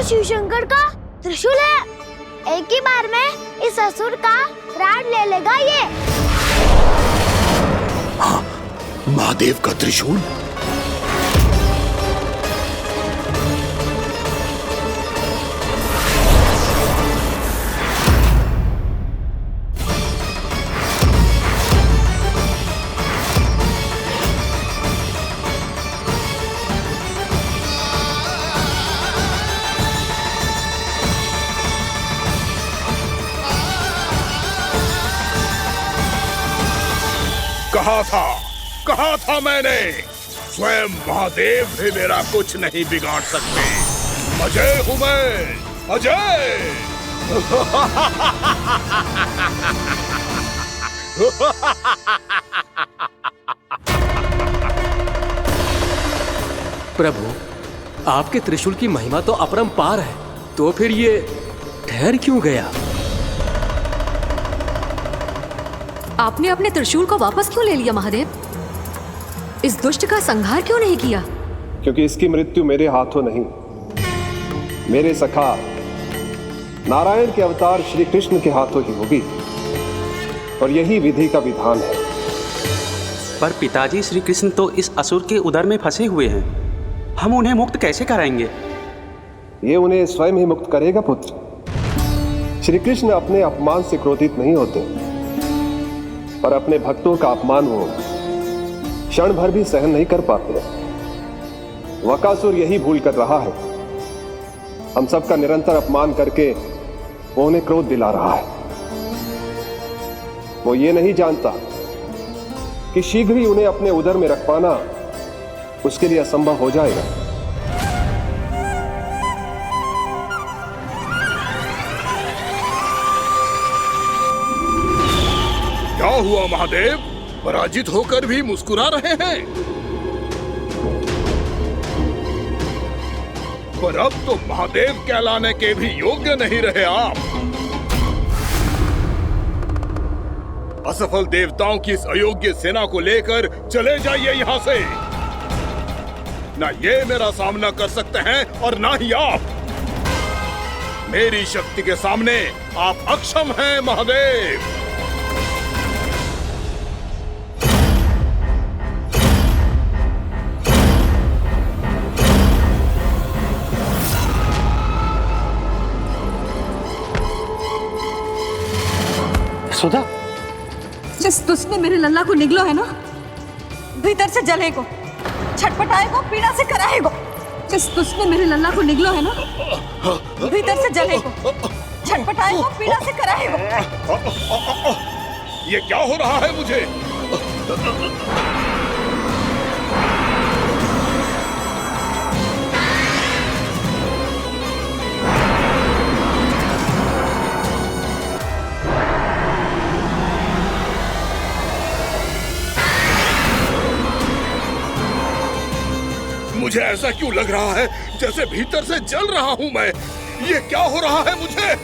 शिव शंकर का त्रिशूल है। एक ही बार में इस असुर का प्राण ले लेगा ये। हाँ, महादेव का त्रिशूल। कहा था मैंने, स्वयं महादेव भी मेरा कुछ नहीं बिगाड़ सकते। अजय हूं मैं, अजय। प्रभु, आपके त्रिशूल की महिमा तो अपरंपार है, तो फिर ये ठहर क्यों गया? आपने अपने त्रिशूल को वापस क्यों ले लिया महादेव? इस दुष्ट का संहार क्यों नहीं किया? क्योंकि इसकी मृत्यु मेरे हाथों नहीं, मेरे सखा नारायण के अवतार श्री कृष्ण के हाथों ही होगी, और यही विधि का विधान है। पर पिताजी, श्री कृष्ण तो इस असुर के उदर में फंसे हुए हैं, हम उन्हें मुक्त कैसे कराएंगे? ये उन्हें स्वयं ही मुक्त करेगा पुत्र। श्री कृष्ण अपने अपमान से क्रोधित नहीं होते, पर अपने भक्तों का अपमान वो क्षण भर भी सहन नहीं कर पाते। वकासुर यही भूल कर रहा है, हम सबका निरंतर अपमान करके वो उन्हें क्रोध दिला रहा है। वो ये नहीं जानता कि शीघ्र ही उन्हें अपने उदर में रख पाना उसके लिए असंभव हो जाएगा। क्या हुआ महादेव, पराजित होकर भी मुस्कुरा रहे हैं? पर अब तो महादेव कहलाने के भी योग्य नहीं रहे आप। असफल देवताओं की इस अयोग्य सेना को लेकर चले जाइए यहाँ से। ना ये मेरा सामना कर सकते हैं और ना ही आप। मेरी शक्ति के सामने आप अक्षम हैं महादेव। सुधा, जिस दुष्ट ने मेरे लल्ला को निगलो है ना, भीतर से जलेगो, छटपटाएगो, पीड़ा से कराएगो। जिस दुष्ट ने मेरे लल्ला को निगलो है ना, भीतर से जलेगो, छटपटाएगो, पीड़ा से कराएगो। ये क्या हो रहा है मुझे? मुझे ऐसा क्यों लग रहा है जैसे भीतर से जल रहा हूं मैं? ये क्या हो रहा है मुझे?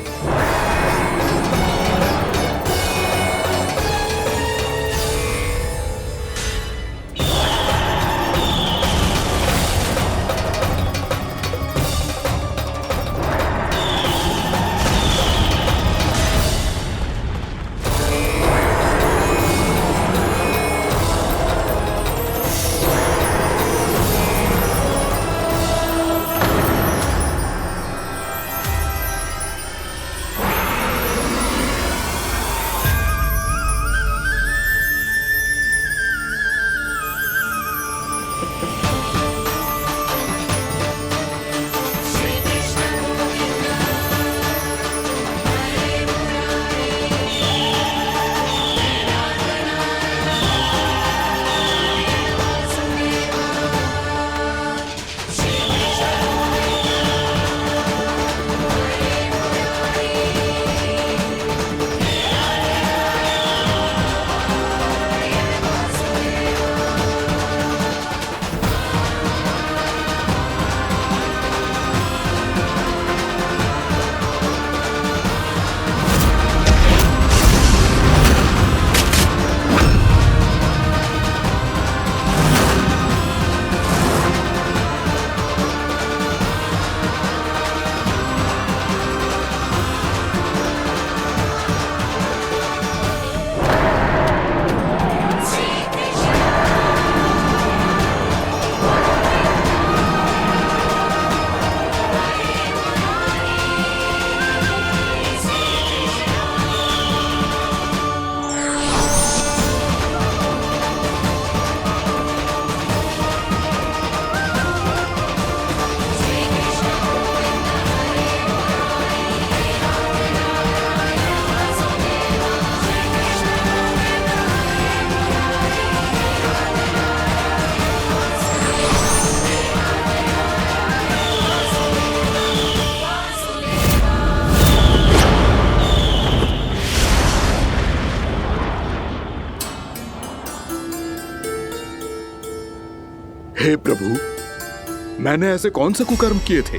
हे प्रभु, मैंने ऐसे कौन से कुकर्म किए थे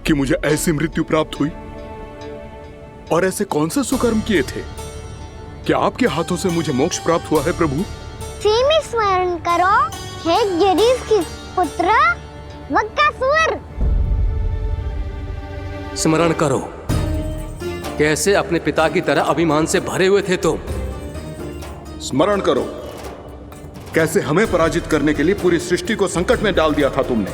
कि मुझे ऐसी मृत्यु प्राप्त हुई? और ऐसे कौन से सुकर्म किए थे कि आपके हाथों से मुझे मोक्ष प्राप्त हुआ है प्रभु? में स्मरण करो, हे जरीस की पुत्र वक्कासुर। स्मरण करो, कैसे अपने पिता की तरह अभिमान से भरे हुए थे तुम। स्मरण करो, कैसे हमें पराजित करने के लिए पूरी सृष्टि को संकट में डाल दिया था तुमने,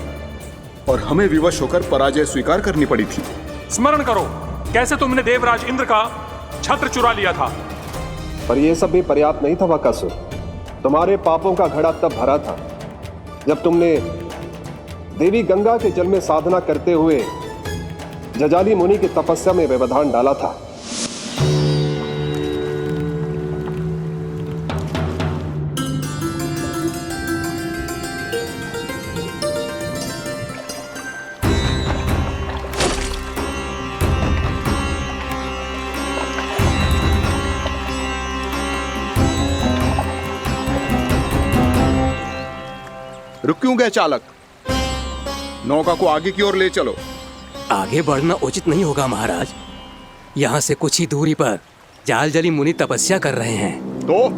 और हमें विवश होकर पराजय स्वीकार करनी पड़ी थी। स्मरण करो, कैसे तुमने देवराज इंद्र का छत्र चुरा लिया था। पर यह सब भी पर्याप्त नहीं था वक्कासुर। तुम्हारे पापों का घड़ा तब भरा था जब तुमने देवी गंगा के जल में साधना करते हुए जजाली मुनि की तपस्या में व्यवधान डाला था। रुक क्यों गए चालक? नौका को आगे की ओर ले चलो। आगे बढ़ना उचित नहीं होगा महाराज। यहाँ से कुछ ही दूरी पर जालजली मुनि तपस्या कर रहे हैं। तो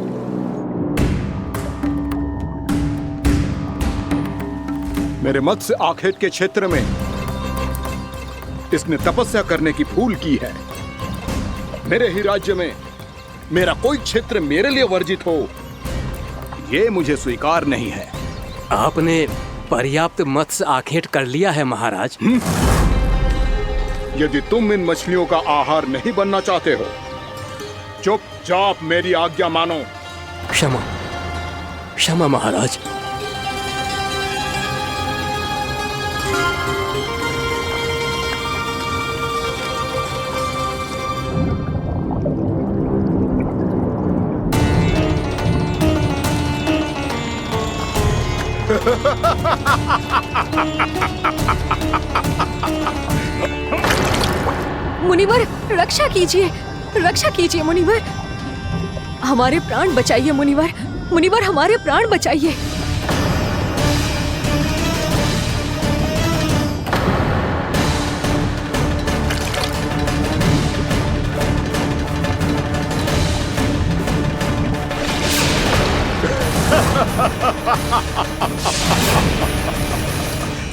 मेरे मत्स्य आखेट के क्षेत्र में इसने तपस्या करने की भूल की है। मेरे ही राज्य में मेरा कोई क्षेत्र मेरे लिए वर्जित हो, यह मुझे स्वीकार नहीं है। आपने पर्याप्त मत्स्य आखेट कर लिया है महाराज। यदि तुम इन मछलियों का आहार नहीं बनना चाहते हो, चुपचाप मेरी आज्ञा मानो। क्षमा, क्षमा महाराज। मुनिवर, रक्षा कीजिए, रक्षा कीजिए मुनिवर। हमारे प्राण बचाइए मुनिवर, मुनिवर हमारे प्राण बचाइए।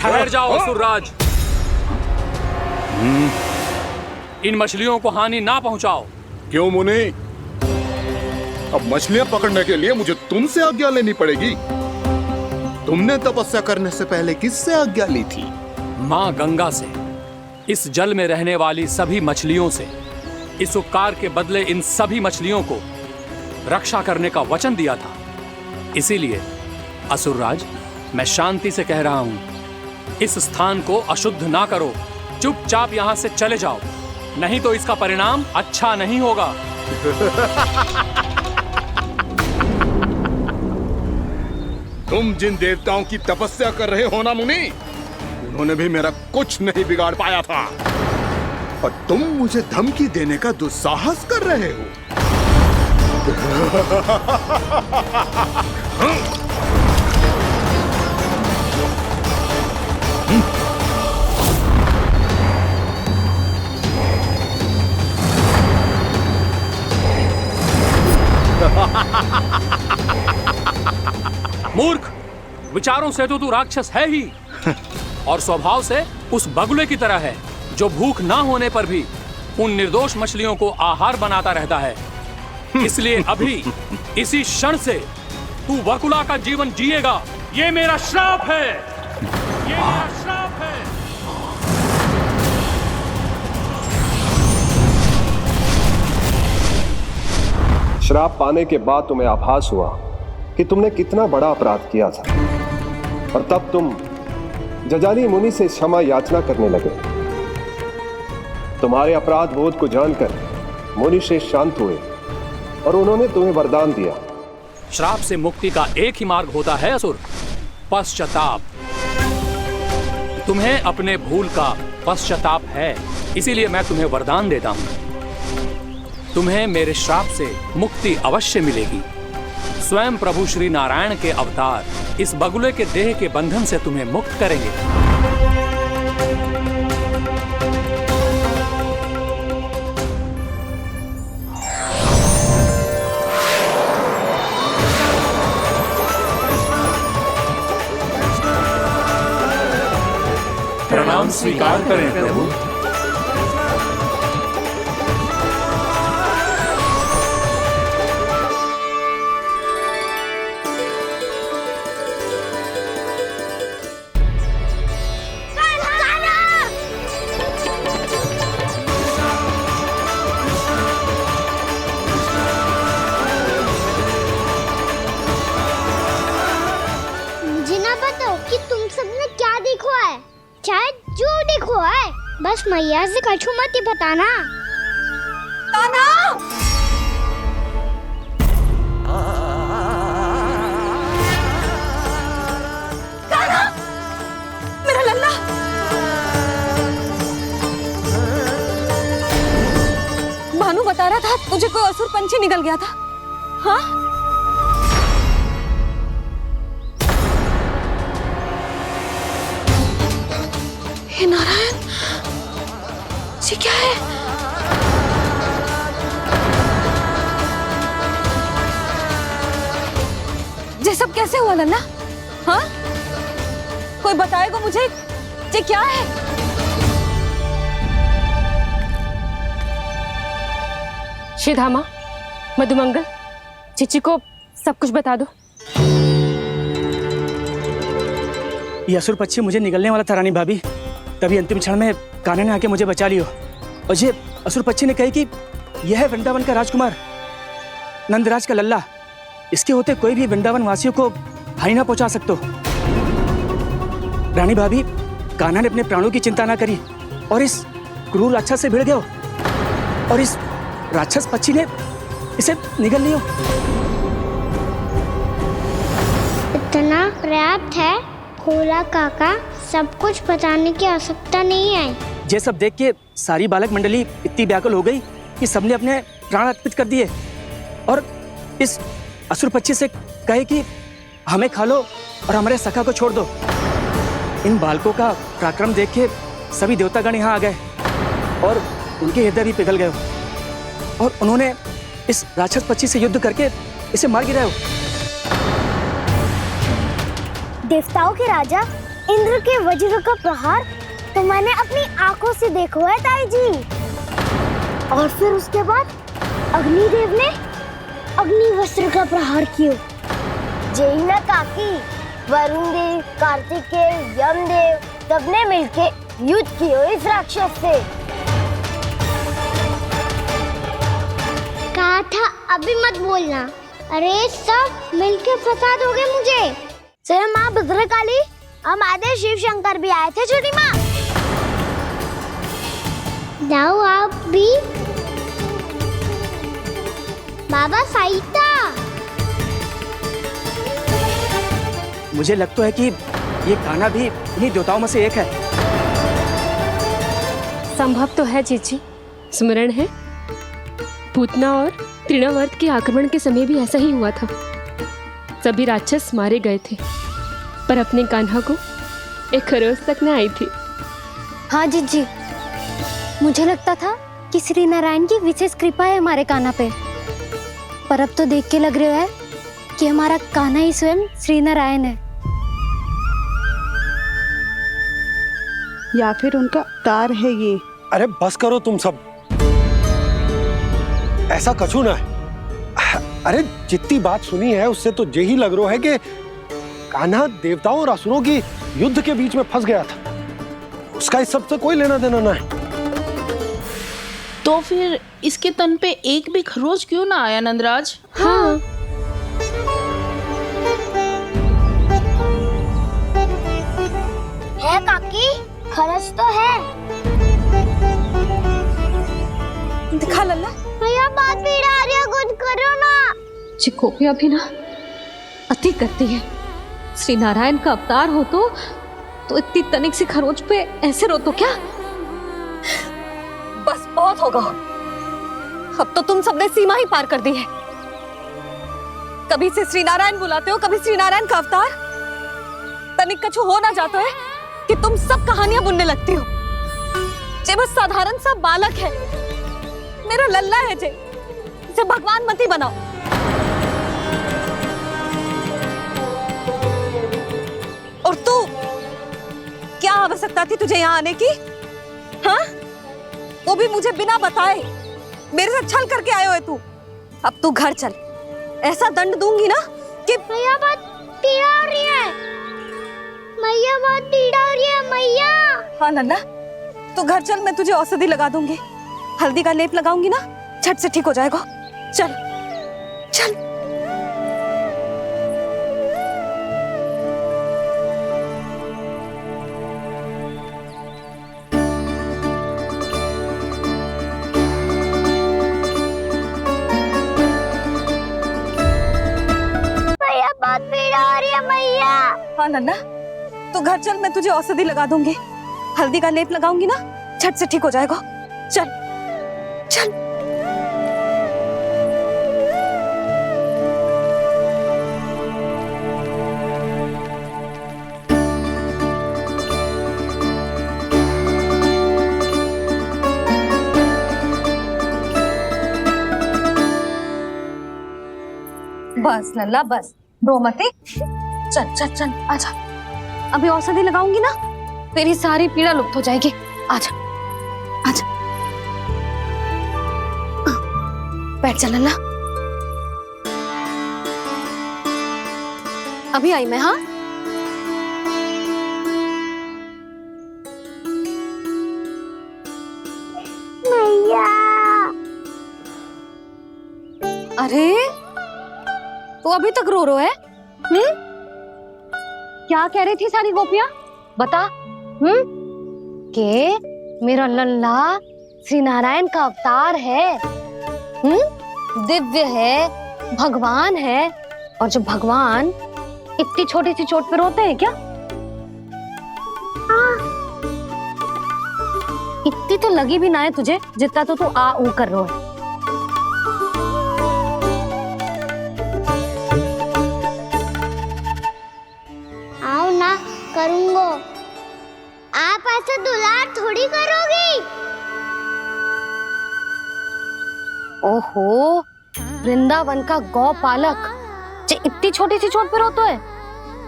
ठहर जाओ असुरराज, इन मछलियों को हानि ना पहुंचाओ। क्यों मुनि? अब मछलियां पकड़ने के लिए मुझे तुमसे आज्ञा लेनी पड़ेगी। तुमने तपस्या करने से पहले किससे आज्ञा ली थी? मां गंगा से, इस जल में रहने वाली सभी मछलियों से। इस उपकार के बदले इन सभी मछलियों को रक्षा करने का वचन दिया था। इसीलिए असुरराज, मैं शांति से कह रहा हूं, इस स्थान को अशुद्ध ना करो। चुपचाप यहां से चले जाओ, नहीं तो इसका परिणाम अच्छा नहीं होगा। तुम जिन देवताओं की तपस्या कर रहे हो ना मुनि, उन्होंने भी मेरा कुछ नहीं बिगाड़ पाया था, और तुम मुझे धमकी देने का दुस्साहस कर रहे हो। मूर्ख, विचारों से तो तू राक्षस है ही, और स्वभाव से उस बगुले की तरह है जो भूख ना होने पर भी उन निर्दोष मछलियों को आहार बनाता रहता है। इसलिए अभी इसी क्षण से तू बगुला का जीवन जिएगा। ये मेरा श्राप है, ये मेरा श्राप है। श्राप पाने के बाद तुम्हें आभास हुआ कि तुमने कितना बड़ा अपराध किया था, और तब तुम जजाली मुनि से क्षमा याचना करने लगे। तुम्हारे अपराध बोध को जानकर मुनि श्रेष्ठ शांत हुए और उन्होंने तुम्हें वरदान दिया। श्राप से मुक्ति का एक ही मार्ग होता है असुर, पश्चाताप। तुम्हें अपने भूल का पश्चाताप है, इसीलिए मैं तुम्हें वरदान देता हूं। तुम्हें मेरे श्राप से मुक्ति अवश्य मिलेगी। स्वयं प्रभु श्री नारायण के अवतार इस बगुले के देह के बंधन से तुम्हें मुक्त करेंगे। प्रणाम स्वीकार करें प्रभु। मुझे ना बताओ कि तुम सबने क्या देखा है, शायद जो देखो है, बस मैया से कछु मत ही बताना। कान्हा! कान्हा! मेरा लल्ला! भानु बता रहा था तुझे कोई असुर पंछी निकल गया था। हाँ? हे नारायण, ये क्या है? ये सब कैसे हुआ लल्ला? हाँ? कोई बताएगा मुझे ये क्या है? श्रीधामा, मधुमंगल, चिची को सब कुछ बता दो। ये असुर पक्षी मुझे निकलने वाला था रानी भाभी, तभी अंतिम क्षण में कान्हा ने आके मुझे बचा लियो। और ये असुर पक्षी ने कही कि यह है वृंदावन का राजकुमार नंदराज का लल्ला, इसके होते कोई भी वृंदावन वासियों को हानि ना पहुंचा सकते। रानी भाभी, कान्हा ने अपने प्राणों की चिंता ना करी और इस क्रूर राक्षस से भिड़ गयो और इस राक्षस पक्षी ने इसे निगल लियो। इतना पर्याप्त है भोला काका, सब कुछ बताने की आवश्यकता नहीं है। ये सब देख के सारी बालक मंडली इतनी व्याकुल हो गई कि सबने अपने प्राण अर्पित कर दिए और इस असुर पक्षी से कहे कि हमें खा लो और हमारे सखा को छोड़ दो। इन बालकों का पराक्रम देख के सभी देवतागण यहाँ आ गए और उनके हृदय भी पिघल गए और उन्होंने इस राक्षस पक्षी से युद्ध करके इसे मार गिराया। देवताओं के राजा इंद्र के वज्र का प्रहार तो मैंने अपनी आंखों से देखा है ताई जी। और फिर उसके बाद अग्निदेव ने अग्निवस्त्र का प्रहार किया। जय ना काकी, वरुण देव, कार्तिकेय, यमदेव सबने मिलके युद्ध किया इस राक्षस से। कहा था अभी मत बोलना। अरे सब मिलके फंसा दोगे मुझे। स्वयं माँ भद्रकाली और महादेव शिव शंकर भी आए थे छोटी माँ। जाओ आप भी। बाबा साईता, मुझे लगता है कि ये कान्हा भी इन्हीं देवताओं में से एक है। संभव तो है चीची, स्मरण है पूतना और तृणावर्त के आक्रमण के समय भी ऐसा ही हुआ था। सभी राक्षस मारे गए थे पर अपने कान्हा को एक खरोच तक न आई थी। हाँ जीजी, मुझे लगता था कि श्री नारायण की विशेष कृपा है हमारे कान्हा पे, पर अब तो देख के लग रहा है कि हमारा कान्हा ही स्वयं श्री नारायण है। या फिर उनका अवतार है ये। अरे बस करो तुम सब, ऐसा कछु ना है। अरे जितनी बात सुनी है उससे तो यही लग रहा है कि कान्हा देवताओं और असुरों की युद्ध के बीच में फंस गया था। उसका इस सब से कोई लेना देना ना है। तो फिर इसके तन पे एक भी खरोच क्यों ना आया नंदराज? हाँ, है काकी, खरच तो है। दिखा लल्ला। भैया बात पीड़ा आ रही है, कुछ करो ना। चिकोपिया भी ना अति करती है। श्री नारायण का अवतार हो तो इतनी तनिक सी खरोच पे ऐसे रो तो क्या? बस बहुत होगा। अब तो तुम सबने सीमा ही पार कर दी है। कभी से श्री नारायण बुलाते हो, कभी श्री नारायण का अवतार। तनिक कछु हो ना जाता है कि तुम सब कहानियां बुनने लगती हो। जे बस साधारण सा बालक है, मेरा लल्ला है जे, इसे भगवान मती बनाओ। और तू, क्या आवश्यकता थी तुझे यहाँ आने की? हाँ, वो भी मुझे बिना बताए। मेरे से छल करके आयो है तू। अब तू घर चल, ऐसा दंड दूंगी ना कि मैया बहुत पीड़ा हो रही है। मैया बहुत पीड़ा हो रही है मैया। हाँ नन्ना, तू घर चल, मैं तुझे औषधि लगा दूंगी। हल्दी का लेप लगाऊंगी ना, झट से ठीक हो जाएगा। चल चल। मैया बहुत पीड़ा हो रही है मैया। हाँ नन्ना, तू घर चल, मैं तुझे औषधि लगा दूंगी। हल्दी का लेप लगाऊंगी ना, झट से ठीक हो जाएगा। चल चल। बस लल्ला बस, रो मते। चल चल चल, आजा। अभी औषधि लगाऊंगी ना, तेरी सारी पीड़ा लुप्त हो जाएगी। आजा आजा, बैठ जा लल्ला। अभी आई मैं। हाँ, मैया। अरे तू अभी तक रो रो है? क्या कह रही थी सारी गोपियां? बता। के मेरा लल्ला श्री नारायण का अवतार है, दिव्य है, भगवान है। और जो भगवान इतनी छोटी सी चोट पे रोते हैं क्या? इतनी तो लगी भी ना है तुझे, जितना तो तू आ ऊ कर रो है। आओ ना, करूंगो। आप ऐसा दुलार थोड़ी करोगी। ओहो, वृंदावन का गौपालक जे इतनी छोटी सी चोट पे रोता है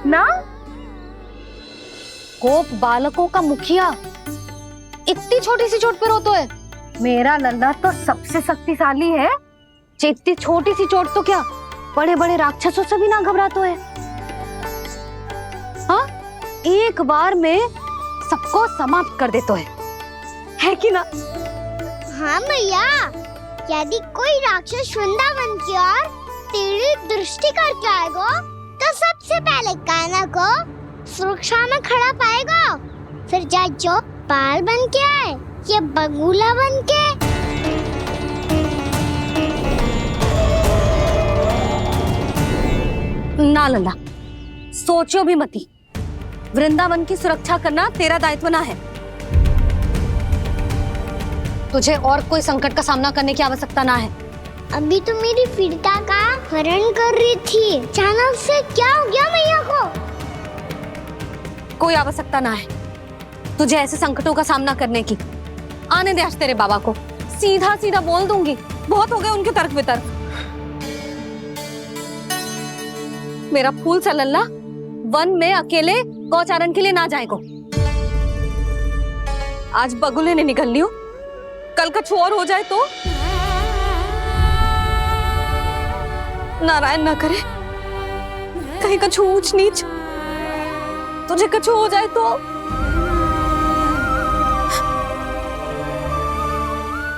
ना? गोप बालकों का मुखिया इतनी छोटी सी चोट पे रोता है? मेरा लल्ला तो सबसे शक्तिशाली है। जे इतनी छोटी सी चोट तो क्या, बड़े बड़े राक्षसों से भी ना घबराता है। हाँ, एक बार में सबको समाप्त कर देता है कि ना? हाँ मैया, यदि कोई राक्षस वृंदावन की ओर तेरी दृष्टि करके आएगा, तो सबसे पहले कान्हा को सुरक्षा में खड़ा पाएगा। फिर चाहे जो बाल बन के आए या बगुला बन के। ना लल्ला, सोचो भी मती। वृंदावन की सुरक्षा करना तेरा दायित्व ना है। तुझे और कोई संकट का सामना करने की आवश्यकता ना है। अभी तो मेरी पीड़िता का हरण कर रही थी, अचानक से क्या हो गया मैया को? कोई आवश्यकता ना है तुझे ऐसे संकटों का सामना करने की। आने दे आज तेरे बाबा को, सीधा सीधा बोल दूंगी। बहुत हो गए उनके तर्क वितर्क। मेरा फूल सा लल्ला वन में अकेले गौचारण के लिए ना जाएगो। आज बगुले ने निकल लियो, कल कछु और हो जाए तो? नारायण ना करे, कहीं कछु ऊंच नीच तुझे कछु हो जाए तो?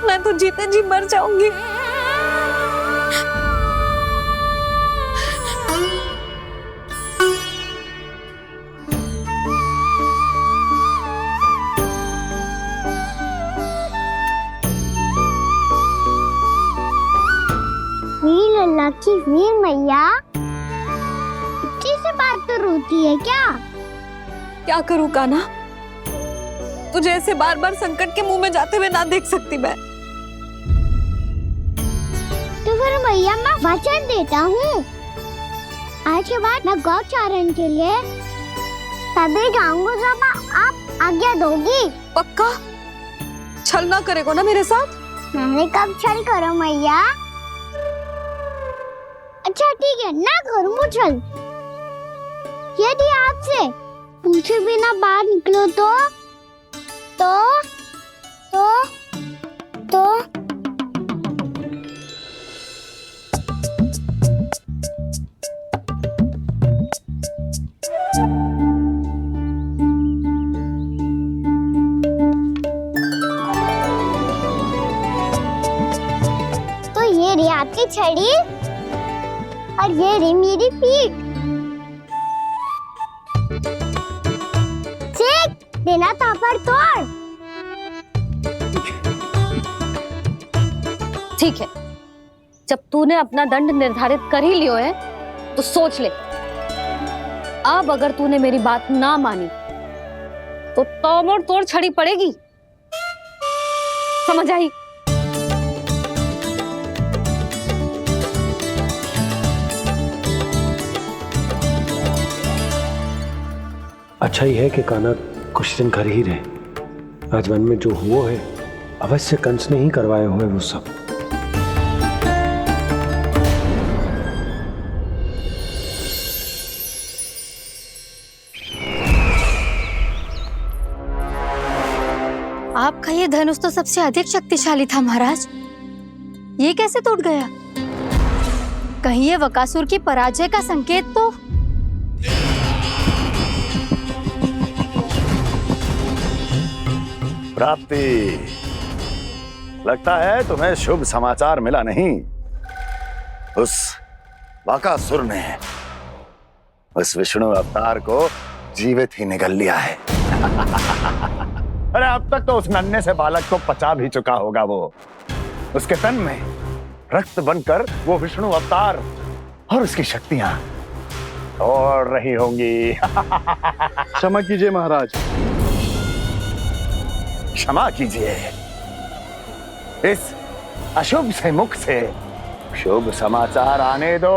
मैं तो जीते जी मर जाऊंगी। वीर लल्ला की वीर मैया इतनी सी बात तो रोती है क्या? क्या करूं कान्हा, तुझे ऐसे बार बार संकट के मुंह में जाते हुए ना देख सकती मैं। तो फिर मैया मैं वचन देता हूँ, आज के बाद मैं गौचारण के लिए तभी जाऊंगा जब आप आज्ञा दोगी। पक्का छल ना करेगा ना मेरे साथ? मैंने कब छल करो मैया? अच्छा ठीक है, ना करूँ छल। यदि आपसे पूछे बिना बाहर निकलो तो ये रही आपकी छड़ी और ये रही मेरी पीठ। सेक देना तापर तोड़। ठीक है, जब तूने अपना दंड निर्धारित कर ही लियो है तो सोच ले, अब अगर तूने मेरी बात ना मानी तो तोड़ तोड़ छड़ी पड़ेगी। समझ आई? अच्छा ही है कि कान्हा कुछ दिन घर ही रहे। आज वन में जो हुआ है अवश्य कंस ने ही करवाए हुए वो सब। आपका ये धनुष तो सबसे अधिक शक्तिशाली था महाराज, ये कैसे टूट गया? कहीं ये बकासुर की पराजय का संकेत तो? प्राप्ति, लगता है तुम्हें शुभ समाचार मिला नहीं। उस बकासुर ने उस विष्णु अवतार को जीवित ही निगल लिया है। अरे अब तक तो उस नन्हे से बालक को पचा भी चुका होगा वो। उसके तन में रक्त बनकर वो विष्णु अवतार और उसकी शक्तियां दौड़ रही होंगी। क्षमा कीजिए महाराज। क्षमा कीजिए, इस अशुभ से मुख से शुभ समाचार आने दो।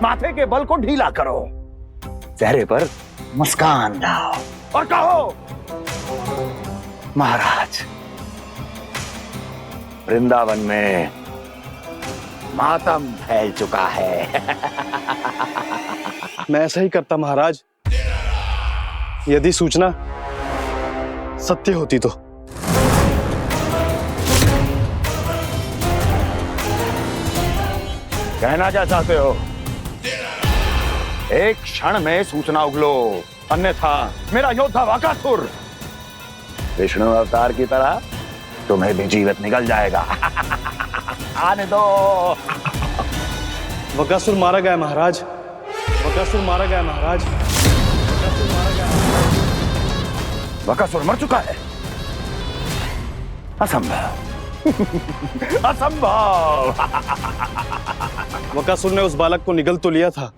माथे के बल को ढीला करो, चेहरे पर मुस्कान लाओ और कहो, महाराज, वृंदावन में मातम फैल चुका है। मैं ऐसा ही करता महाराज, यदि सूचना सत्य होती तो। कहना क्या चाहते हो? एक क्षण में सूचना उगलो, अन्यथा मेरा योद्धा बकासुर विष्णु अवतार की तरह तुम्हें भी जीवित निकल जाएगा। आने दो। बकासुर मारा गया महाराज, बकासुर मारा गया महाराज, बकासुर मारा गया। बकासुर मर चुका है? असंभव। असंभव। बकासुर ने उस बालक को निगल तो लिया था,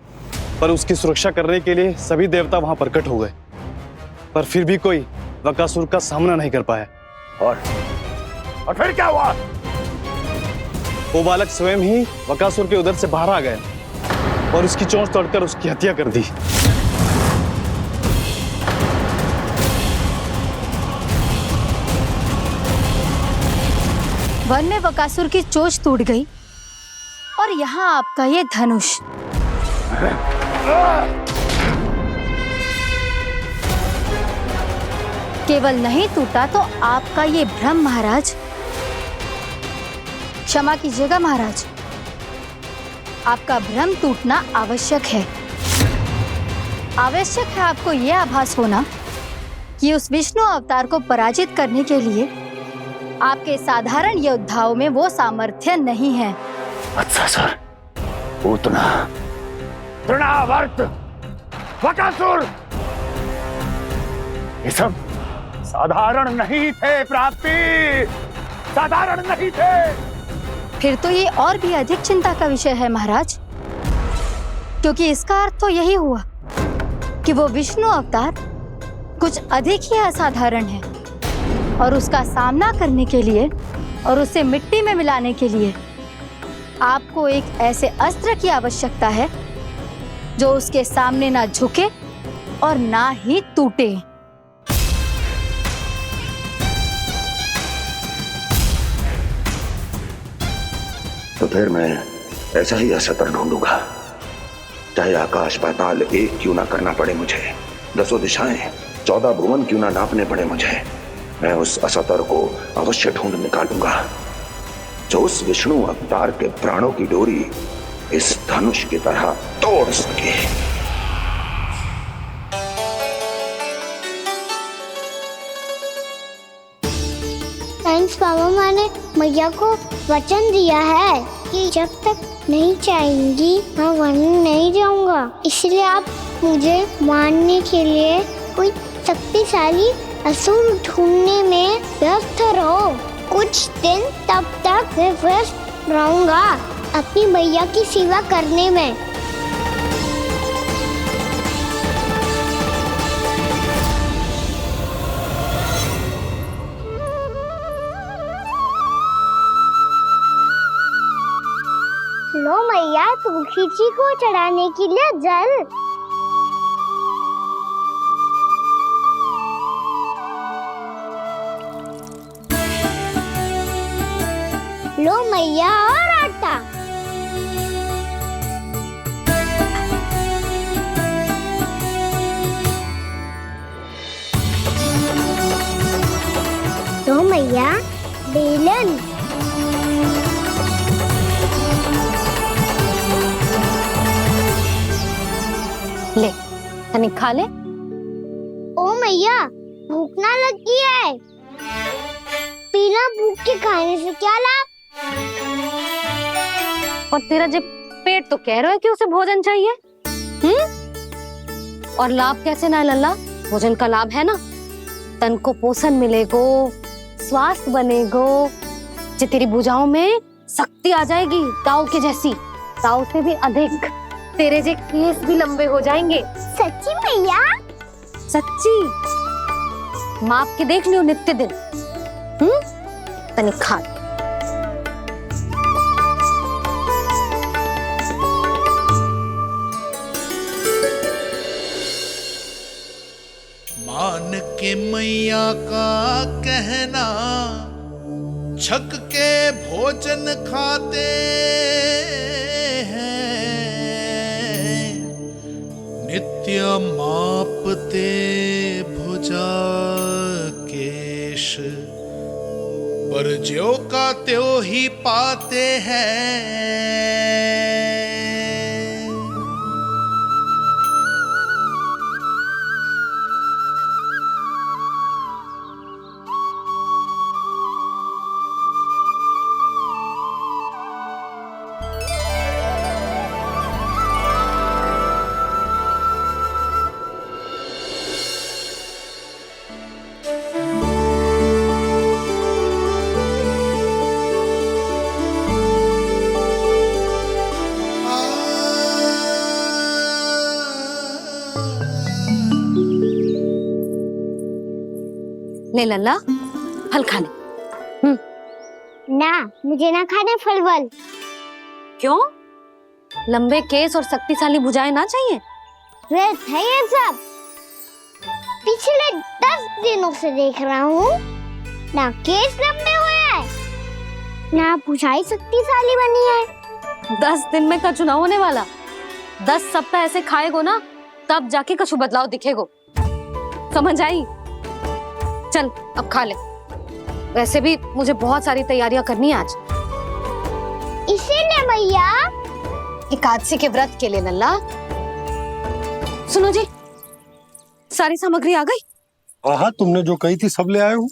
पर उसकी सुरक्षा करने के लिए सभी देवता वहां प्रकट हो गए, पर फिर भी कोई बकासुर का सामना नहीं कर पाया। और फिर क्या हुआ? वो बालक स्वयं ही बकासुर के उदर से बाहर आ गया और उसकी चोंच तोड़कर उसकी हत्या कर दी। वन में बकासुर की चोंच टूट गई और यहाँ आपका ये धनुष। केवल नहीं टूटा तो आपका ये भ्रम महाराज। क्षमा कीजिएगा महाराज, आपका भ्रम टूटना आवश्यक है। आवश्यक है आपको यह आभास होना कि उस विष्णु अवतार को पराजित करने के लिए आपके साधारण योद्धाओं में वो सामर्थ्य नहीं है। अच्छा सर, पूतना, तृणावर्त, बकासुर, ये सब साधारण नहीं थे प्राप्ति, साधारण नहीं थे। फिर तो ये और भी अधिक चिंता का विषय है महाराज, क्योंकि इसका अर्थ तो यही हुआ कि वो विष्णु अवतार कुछ अधिक ही असाधारण है और उसका सामना करने के लिए और उसे मिट्टी में मिलाने के लिए आपको एक ऐसे अस्त्र की आवश्यकता है जो उसके सामने ना झुके और ना ही टूटे। तो फिर मैं ऐसा ही अस्त्र ढूंढूंगा, चाहे आकाश पाताल एक क्यों ना करना पड़े मुझे, 10 दिशाएं 14 भुवन क्यों ना नापने पड़े मुझे। मैं उस अस्त्र को अवश्य ढूंढ निकालूंगा जो उस विष्णु अवतार के प्राणों की डोरी इस धनुष की तरह तोड़ सके। थैंक्स पापा, मैंने मैया को वचन दिया है कि जब तक नहीं चाहेंगी मैं वन नहीं जाऊंगा। इसलिए आप मुझे मारने के लिए कोई शक्तिशाली असुर ढूंढने में व्यस्त रहो। कुछ दिन तब तक मैं व्यस्त रहूंगा अपनी मैया की सेवा करने में। लो मैया, तुलसी जी को चढ़ाने के लिए जल। लो मैया, और आटा। लो मैया, बेलन। ले तनिक खा ले। ओ मैया, भूख ना लगी है। बिना भूख के खाने से क्या लाभ? और तेरा जब पेट तो कह रहा है कि उसे भोजन चाहिए, और लाभ कैसे ना है लल्ला? भोजन का लाभ है ना, तन को पोषण मिलेगो, स्वास्थ्य बनेगो, जे तेरी भुजाओं में शक्ति आ जाएगी ताऊ के जैसी, ताऊ से भी अधिक। तेरे जे केस भी लंबे हो जाएंगे। सच्ची मैया? सच्ची। माप के देख लियो नित्य दिन। तनिक खा। मान के मैया का कहना, छक के भोजन खाते हैं, नित्य मापते भुजा केश, पर ज्यों का त्यों ही पाते हैं। ले लल्ला, फल खा ले। ना, मुझे ना खाने फल वल। क्यों? लंबे केस और शक्तिशाली भुजाएं ना चाहिए? व्यर्थ है ये सब। पिछले 10 दिनों से देख रहा हूँ, ना केस लंबे हुए हैं, ना भुजाएं शक्तिशाली बनी है। 10 दिन में का चुनाव होने वाला। 10 सप्ताह ऐसे खाएगो ना, तब जाके कछु बदलाव दिखेगो। समझ आई? चल अब खा ले। वैसे भी मुझे बहुत सारी तैयारियां करनी है आज। इसीलिए भैया, एकादशी के व्रत के लिए लल्ला। सुनो जी, सारी सामग्री आ गई? हाँ, तुमने जो कही थी सब ले आए हूँ।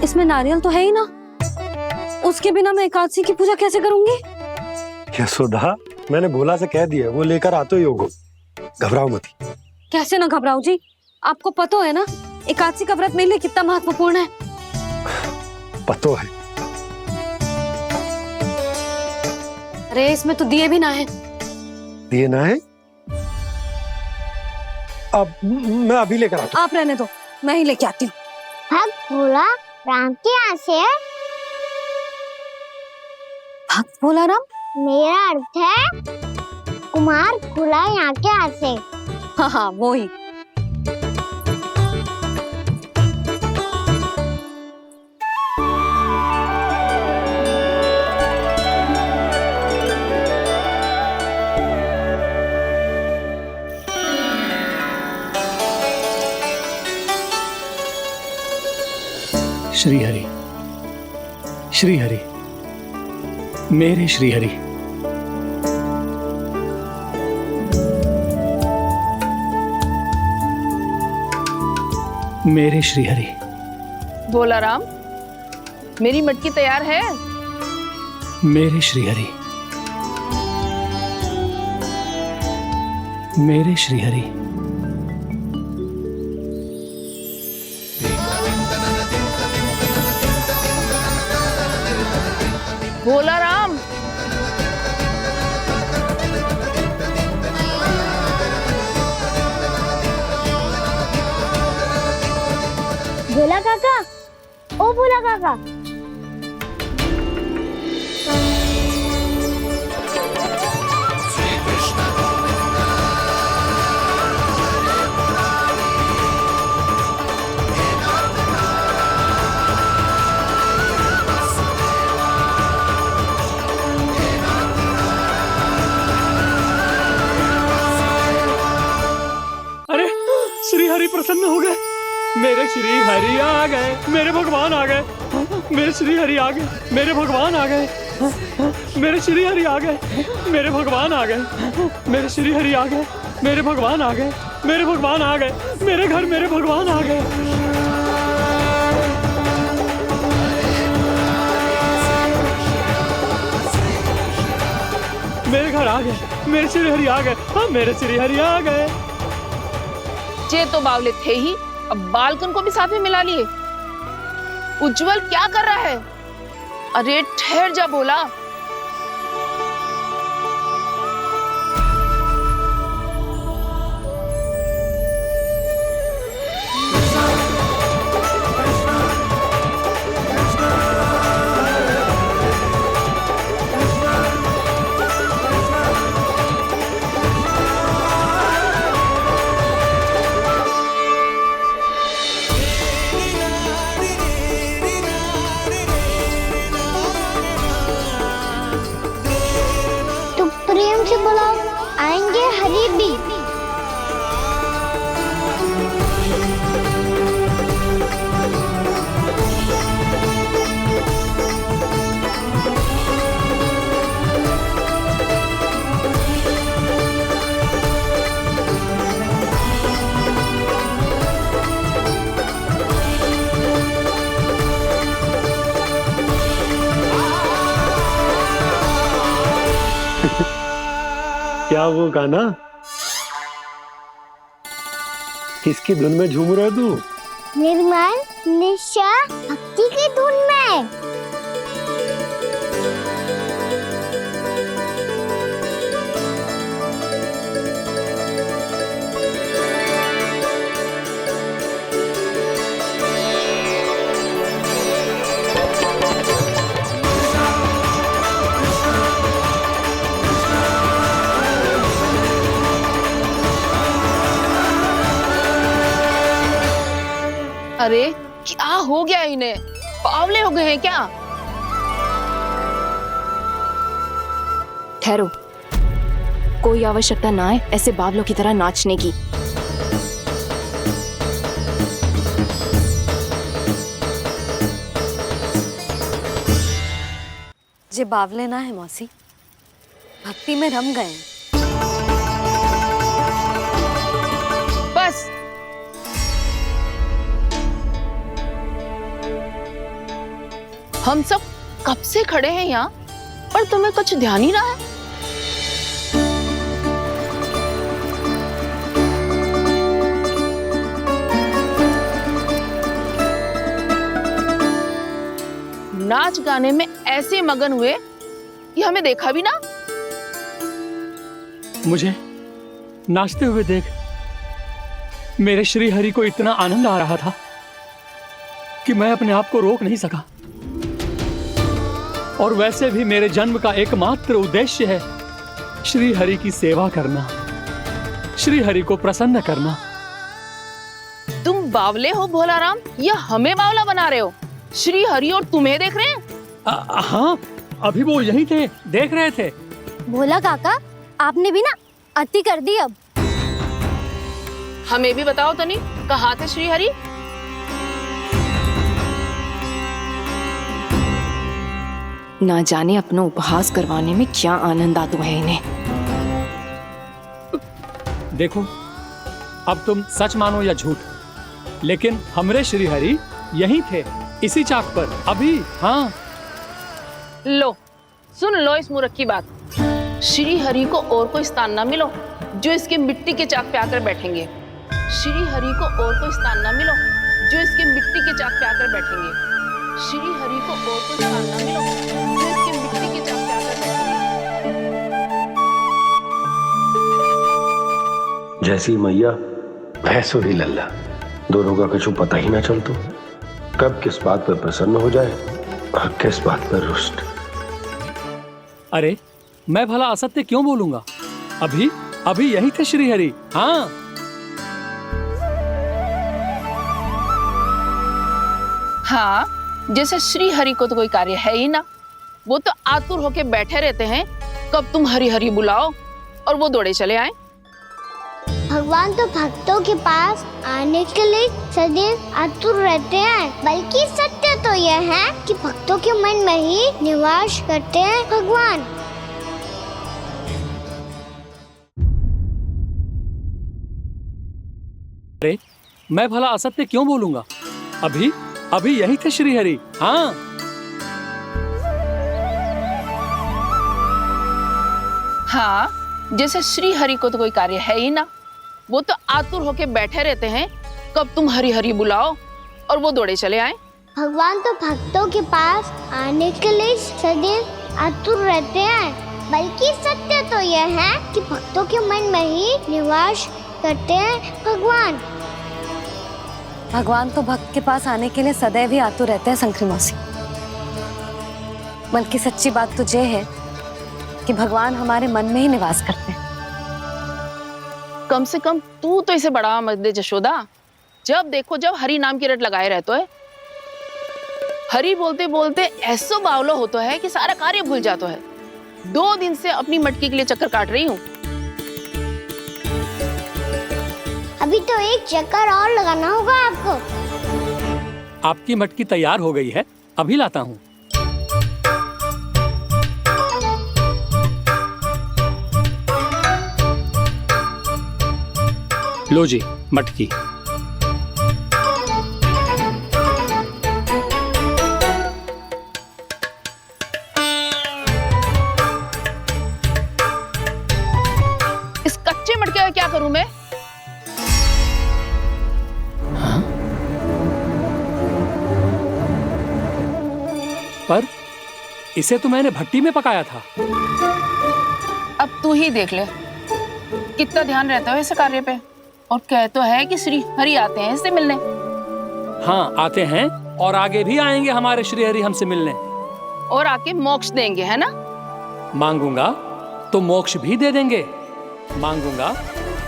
इसमें नारियल तो है ही ना, उसके बिना मैं एकादशी की पूजा कैसे करूंगी? यशोदा, मैंने भोला से कह दिया, वो लेकर आते ही होगा, घबराओ मत। कैसे ना घबराओ जी, आपको पता है ना एकादशी का व्रत मेरे लिए कितना महत्वपूर्ण है। पतो है। अरे इसमें तो दिए भी ना है। दिए ना है? अब मैं अभी लेकर आता हूँ। आप रहने दो, मैं ही लेके आती हूँ। भक्त भोला राम के यहाँ से है। भक्त भोला राम? मेरा अर्थ है कुमार भोला यहाँ के यहाँ से। हाँ हाँ वो ही। श्री हरि, श्री हरि, मेरे श्री हरि। मेरे श्री हरि। भोला राम, मेरी मटकी तैयार है। मेरे श्री हरि। मेरे श्री हरि। भोला राम, भोला काका, ओ भोला काका। अरे श्री हरि प्रसन्न हो गए। मेरे श्री हरि आ गए, मेरे भगवान आ गए। मेरे श्री हरि आ गए, मेरे भगवान आ गए। मेरे श्री हरि आ गए, मेरे भगवान आ गए। मेरे श्री हरि आ गए, मेरे भगवान आ गए। मेरे भगवान आ गए, मेरे घर मेरे भगवान आ गए। मेरे घर आ गए, मेरे श्री हरि आ गए। हाँ मेरे श्री हरि आ गए। ये तो बावले थे ही, अब बालकन को भी साथ में मिला लिए। उज्जवल क्या कर रहा है? अरे ठहर जा भोला। प्रेम से बुलाओ, आएंगे हरि भी। क्या वो गाना? किसकी धुन में झूम रहा है तू? निर्मल निशा भक्ति की धुन में। अरे क्या हो गया इन्हें? बावले हो गए हैं क्या? ठहरो, कोई आवश्यकता ना है ऐसे बावलों की तरह नाचने की। जे बावले ना है मौसी, भक्ति में रम गए। बस हम सब कब से खड़े हैं यहाँ, पर तुम्हें कुछ ध्यान ही रहा है। नाच गाने में ऐसे मगन हुए कि हमें देखा भी ना। मुझे नाचते हुए देख मेरे श्री हरि को इतना आनंद आ रहा था कि मैं अपने आप को रोक नहीं सका। और वैसे भी मेरे जन्म का एकमात्र उद्देश्य है श्री हरि की सेवा करना, श्री हरि को प्रसन्न करना। तुम बावले हो भोलाराम, या हमें बावला बना रहे हो? श्री हरि और तुम्हें देख रहे हैं? हाँ, अभी वो यहीं थे, देख रहे थे। भोला काका, आपने भी ना अति कर दी अब। हमें भी बताओ तनी, कहाँ थे श्री हरि? ना जाने अपना उपहास करवाने में क्या आनंद आता है इन्हें। देखो, अब तुम सच मानो या झूठ, लेकिन हमरे श्री हरि यहीं थे, इसी चाक पर अभी। हाँ, लो सुन लो इस मूर्ख की बात। श्री हरि को और कोई स्थान ना मिलो जो इसके मिट्टी के चाक पे आकर बैठेंगे। श्री हरि को और कोई स्थान ना मिलो जो इसके मिट्टी के चाक पे आकर बैठेंगे। श्री हरि को और कोई स्थान ना मिलो जो इसके मिट्टी के चाक पे आकर बैठेंगे। जैसी मैया भैंसो ही लल्ला, दोनों का कुछ पता ही ना चलतो, कब किस बात पर प्रसन्न हो जाए और किस बात पर रुष्ट। अरे मैं भला असत्य क्यों बोलूंगा? अभी यही थे श्री हरि। हाँ, हाँ, जैसे श्री हरि को तो कोई कार्य है ही ना, वो तो आतुर होके बैठे रहते हैं कब तुम हरि हरि बुलाओ और वो दौड़े चले आए। भगवान तो भक्तों के पास आने के लिए सदैव आतुर रहते हैं, बल्कि सत्य तो यह है कि भक्तों के मन में ही निवास करते हैं भगवान। अरे मैं भला असत्य क्यों बोलूंगा? अभी यही थे श्री हरि। हाँ, हाँ, जैसे श्री हरि को तो कोई कार्य है ही ना, वो तो आतुर होके बैठे रहते हैं कब तुम हरि हरि बुलाओ और वो दौड़े चले आए। भगवान तो भक्तों के पास आने के लिए सदैव आतुर रहते हैं, बल्कि सत्य तो यह है कि भक्तों के मन में ही निवास करते हैं भगवान। भगवान तो भक्त के पास आने के लिए सदैव ही आतुर रहते हैं शंकरी मौसी। बल्कि सच्ची बात तो ये है कि भगवान हमारे मन में ही निवास करते हैं। कम से कम तू तो इसे बढ़ावा मत दे जशोदा। जब देखो जब हरि नाम की रट लगाए रहते है। हरि बोलते बोलते ऐसो बावलो होता है कि सारा कार्य भूल जाता है। 2 दिन से अपनी मटकी के लिए चक्कर काट रही हूँ। अभी तो एक चक्कर और लगाना होगा आपको। आपकी मटकी तैयार हो गई है, अभी लाता हूँ। लो जी मटकी। इस कच्चे मटके का क्या करूं मैं? पर इसे तो मैंने भट्टी में पकाया था। अब तू ही देख ले कितना ध्यान रहता है इस कार्य पे। और कह तो है कि श्री हरि आते हैं इससे मिलने। हाँ आते हैं, और आगे भी आएंगे हमारे श्री हरि हमसे मिलने। और आके मोक्ष देंगे, है ना? मांगूंगा तो मोक्ष भी दे देंगे, मांगूंगा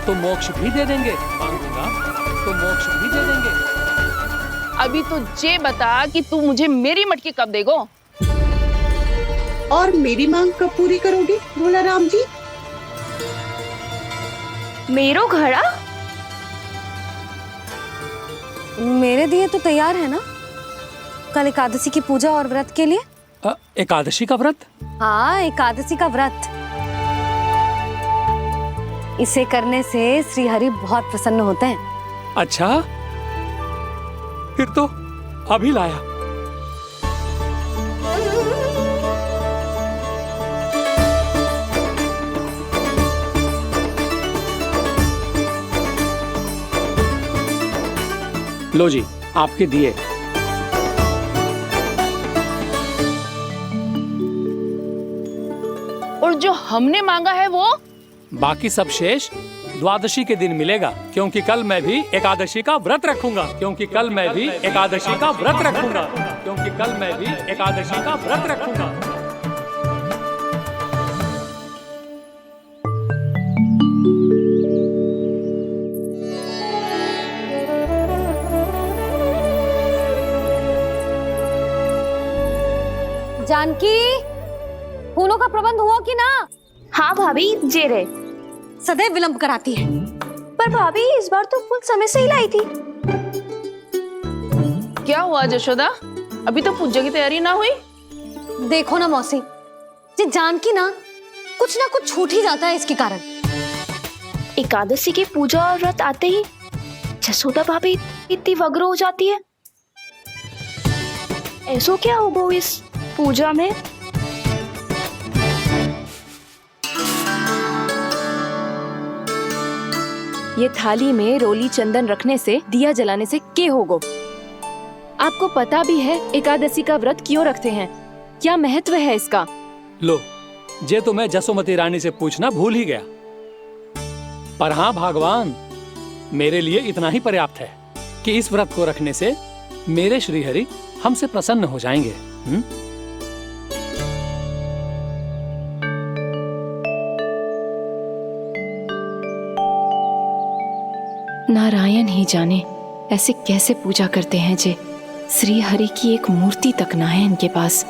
तो मोक्ष भी दे देंगे, मांगूंगा तो मोक्ष भी दे देंगे। अभी तो ये बता कि तू मुझे मेरी मटकी कब देगो? और मेरी मांग कब पूरी करोगी भोलाराम जी? मेरो घड़ा मेरे दिए तो तैयार है ना, कल एकादशी की पूजा और व्रत के लिए। एकादशी का व्रत? हाँ, एकादशी का व्रत। इसे करने से श्री हरि बहुत प्रसन्न होते हैं। अच्छा, फिर तो अभी लाया। लो जी आपके दिए। और जो हमने मांगा है वो? बाकी सब शेष द्वादशी के दिन मिलेगा, क्योंकि कल मैं भी एकादशी का व्रत रखूंगा, क्योंकि कल मैं भी एकादशी का व्रत रखूंगा, क्योंकि कल मैं भी एकादशी का व्रत रखूंगा। जानकी, फूलों का प्रबंध हुआ कि ना? हाँ भाभी, जे रहे। सदैव विलंब कराती है। पर भाभी इस बार तो फूल समय से ही लाई थी। क्या हुआ जशोदा, अभी तो पूजा की तैयारी ना हुई? देखो ना मौसी, ये जानकी ना कुछ छूट ही जाता है इसके कारण। एकादशी की पूजा और व्रत आते ही जसोदा भाभी इतनी वग्र हो जाती है। ऐसो क्या होगा इस पूजा में? ये थाली में रोली चंदन रखने से, दिया जलाने से के होगो? आपको पता भी है एकादशी का व्रत क्यों रखते हैं? क्या महत्व है इसका? लो, जे तो मैं जसोमती रानी से पूछना भूल ही गया। पर हाँ भगवान, मेरे लिए इतना ही पर्याप्त है कि इस व्रत को रखने से मेरे श्रीहरि हमसे प्रसन्न हो जाएंगे। नारायण ही जाने ऐसे कैसे पूजा करते हैं जे श्री हरि की एक मूर्ति तक ना है इनके पास।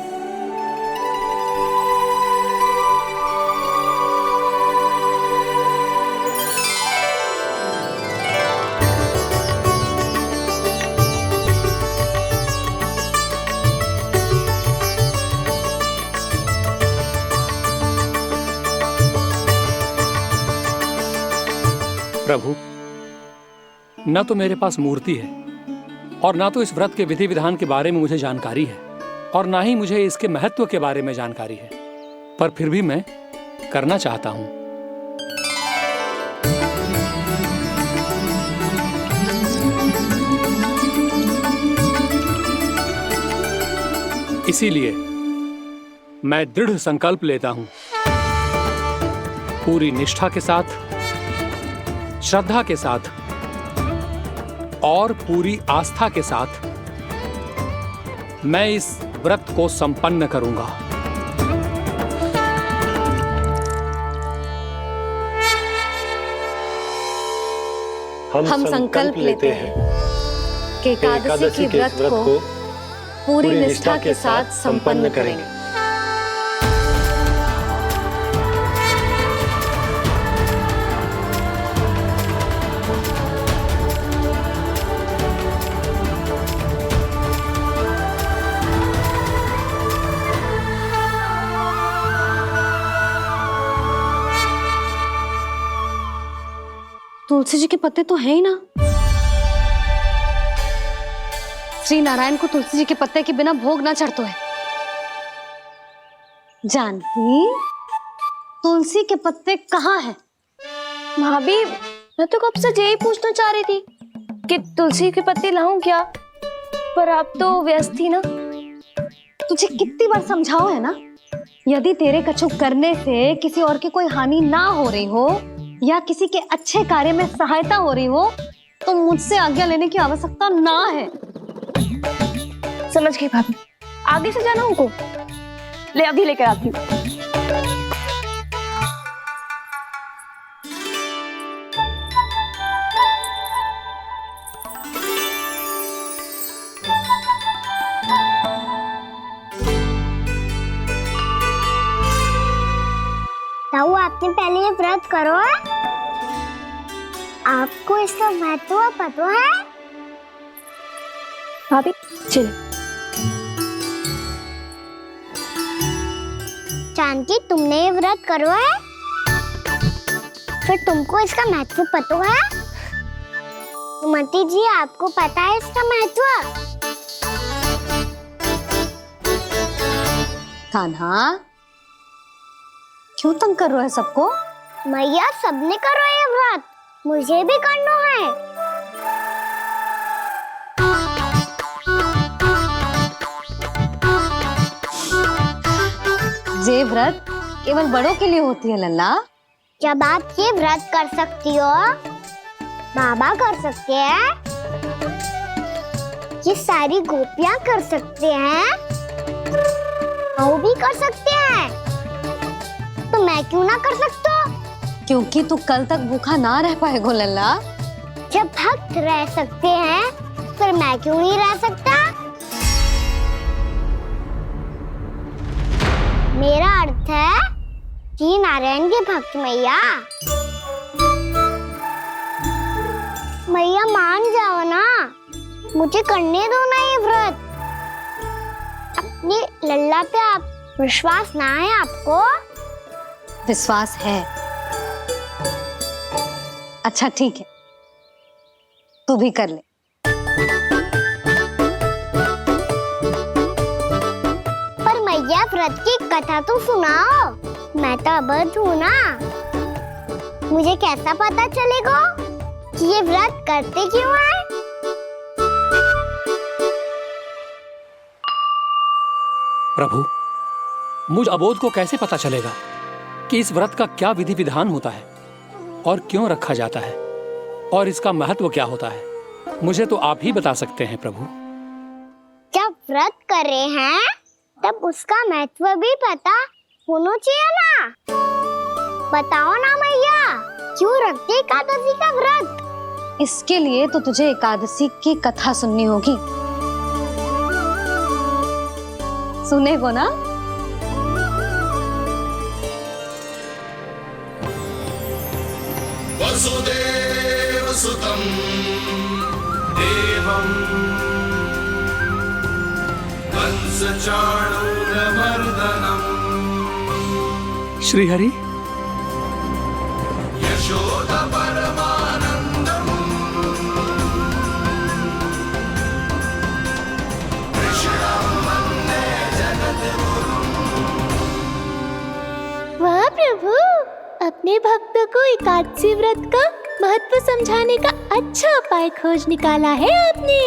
प्रभु, न तो मेरे पास मूर्ति है और ना तो इस व्रत के विधि विधान के बारे में मुझे जानकारी है, और ना ही मुझे इसके महत्व के बारे में जानकारी है, पर फिर भी मैं करना चाहता हूं। इसीलिए मैं दृढ़ संकल्प लेता हूं, पूरी निष्ठा के साथ, श्रद्धा के साथ और पूरी आस्था के साथ मैं इस व्रत को संपन्न करूंगा। हम संकल्प लेते हैं कि एकादशी के व्रत को पूरी निष्ठा के साथ संपन्न करेंगे। तुलसी जी के पत्ते तो हैं ही ना। श्री नारायण को तुलसी जी के पत्ते के बिना भोग ना चढ़तो है। जानकी, तुलसी के पत्ते कहाँ हैं? भाभी, मैं तो कब से यही पूछना चाह रही थी कि तुलसी के पत्ते लाऊं क्या, पर आप तो व्यस्त थी ना। तुझे कितनी बार समझाओ है ना, यदि तेरे कछु करने से किसी और की कोई हानि ना हो रही हो या किसी के अच्छे कार्य में सहायता हो रही हो तो मुझसे आज्ञा लेने की आवश्यकता ना है। समझ गई भाभी, आगे से जाना उनको। ले अभी लेकर आती हूँ। ताऊ, आपने पहले ये व्रत करो है? आपको इसका महत्व पता है? भाभी चल। जानकी, तुमने ये व्रत करो है? फिर तुमको इसका महत्व पता है? सुमति जी, आपको पता है इसका महत्व? कान्हा, क्यों तंग कर रहे हो सबको? मैया, सबने करो ये व्रत, मुझे भी करना है। ये व्रत केवल बड़ों के लिए होती है लल्ला। जब आप ये व्रत कर सकती हो, बाबा कर सकते हैं, ये सारी गोपियां कर सकते हैं, वो भी कर सकते हैं, तो मैं क्यों ना कर सकता? क्योंकि तू कल तक भूखा ना रह पाएगो लल्ला। जब भक्त रह सकते हैं, फिर मैं क्यों नहीं रह सकता? मेरा अर्थ है कि नारायण के भक्त मैया, मैया मान जाओ ना, मुझे करने दो ना ये व्रत। अपनी लल्ला पे आप विश्वास ना है आपको? विश्वास है। अच्छा ठीक है, तू भी कर ले। पर मैया व्रत की कथा तो सुनाओ, मैं तो अबध हूँ ना, मुझे कैसा पता चलेगा कि ये व्रत करते क्यों हैं? प्रभु, मुझ अबोध को कैसे पता चलेगा कि इस व्रत का क्या विधि विधान होता है और क्यों रखा जाता है और इसका महत्व क्या होता है? मुझे तो आप ही बता सकते हैं प्रभु। जब व्रत कर रहे हैं तब उसका महत्व भी पता होना चाहिए ना। बताओ ना मैया, क्यों रखते एकादशी का व्रत? इसके लिए तो तुझे एकादशी की कथा सुननी होगी। सुनेगो ना? वसुदेव सुतं देवं कंसचाणूरमर्दनम् श्रीहरि, यशोदा परमानंदम् कृष्णं वन्दे जगद्गुरुम्। वाह प्रभु, अपने भक्तों को एकादशी व्रत का महत्व समझाने का अच्छा उपाय खोज निकाला है आपने।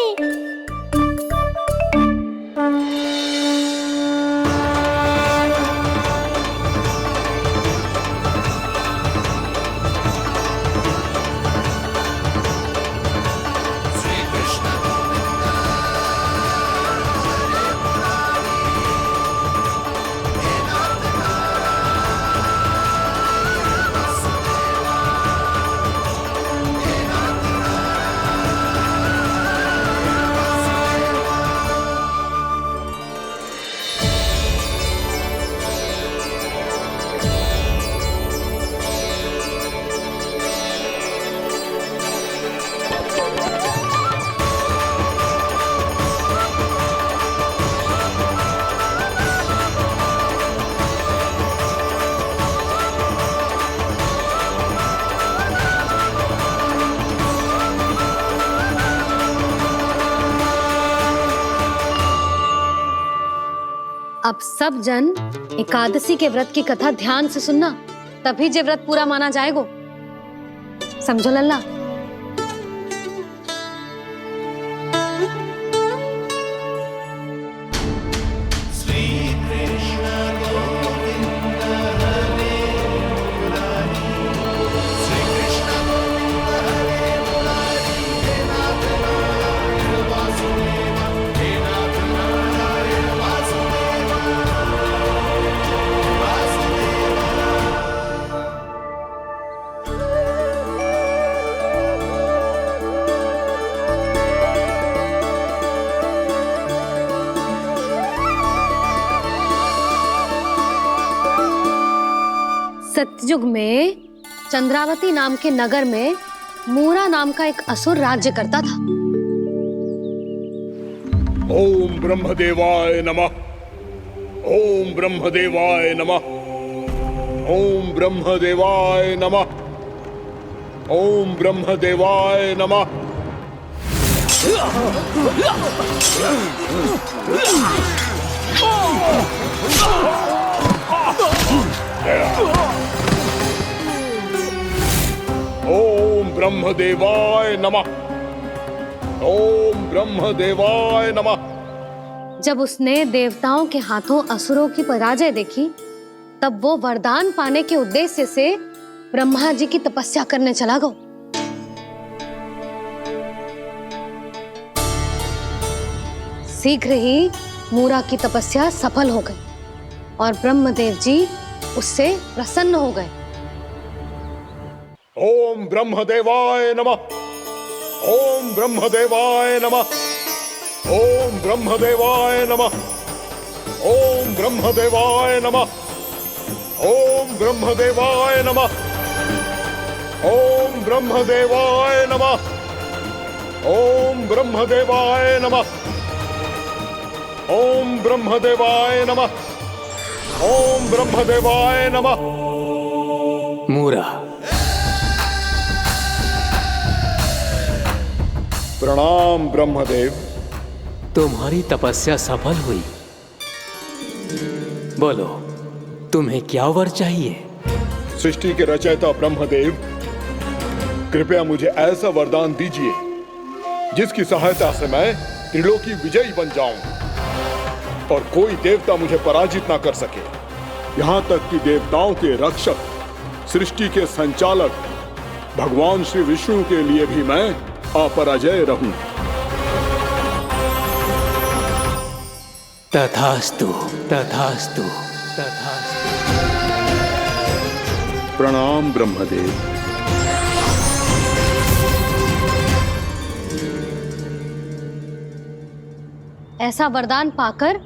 अब सब जन एकादशी के व्रत की कथा ध्यान से सुनना, तभी जे व्रत पूरा माना जाएगा। समझो लल्ला? सतयुग में चंद्रावती नाम के नगर में मूरा नाम का एक असुर राज्य करता था। ओम ब्रह्मदेवाय नमः। ओम ब्रह्मदेवाय नमः। ओम ब्रह्मदेवाय नमः। ओम ब्रह्मदेवाय नमः। ओम ब्रह्मदेवाय नमः। ओम ब्रह्मदेवाय नमः। जब उसने देवताओं के हाथों असुरों की पराजय देखी, तब वो वरदान पाने के उद्देश्य से ब्रह्मा जी की तपस्या करने चला गो। शीघ्र ही मूरा की तपस्या सफल हो गई और ब्रह्मदेव जी उससे प्रसन्न हो गए। ओम ब्रह्मदेवाय नमः। ओम ब्रह्मदेवाय नमः। ओम ब्रह्मदेवाय नमः। ओम ब्रह्मदेवाय नमः। ओम ब्रह्मदेवाय नमः। ओम ब्रह्मदेवाय नमः। ओम ब्रह्मदेवाय नमः। ओम ब्रह्मदेवाय नमः। ओम ब्रह्मदेवाय नमः। मूरा, प्रणाम ब्रह्मदेव। तुम्हारी तपस्या सफल हुई। बोलो, तुम्हें क्या वर चाहिए? सृष्टि के रचयिता ब्रह्मदेव, कृपया मुझे ऐसा वरदान दीजिए जिसकी सहायता से मैं त्रिलोकी विजयी बन जाऊं और कोई देवता मुझे पराजित ना कर सके। यहां तक कि देवताओं के रक्षक, सृष्टि के संचालक भगवान श्री विष्णु के लिए भी मैं अपराजय रहूं। तथास्तु, तथास्तु, तथास्तु। प्रणाम ब्रह्मदेव। ऐसा वरदान पाकर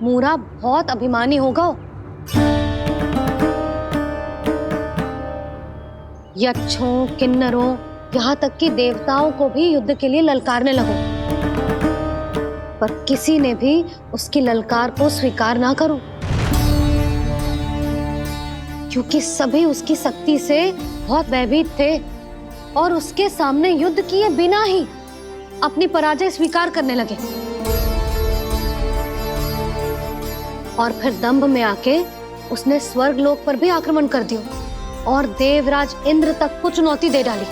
मूरा बहुत अभिमानी होगा। यक्षों, किन्नरों, यहाँ तक कि देवताओं को भी युद्ध के लिए ललकारने लगो, पर किसी ने भी उसकी ललकार को स्वीकार ना करो, क्योंकि सभी उसकी शक्ति से बहुत भयभीत थे और उसके सामने युद्ध किए बिना ही अपनी पराजय स्वीकार करने लगे और फिर दंभ में आके उसने स्वर्ग लोक पर भी आक्रमण कर दिया और देवराज इंद्र तक को चुनौती दे डाली।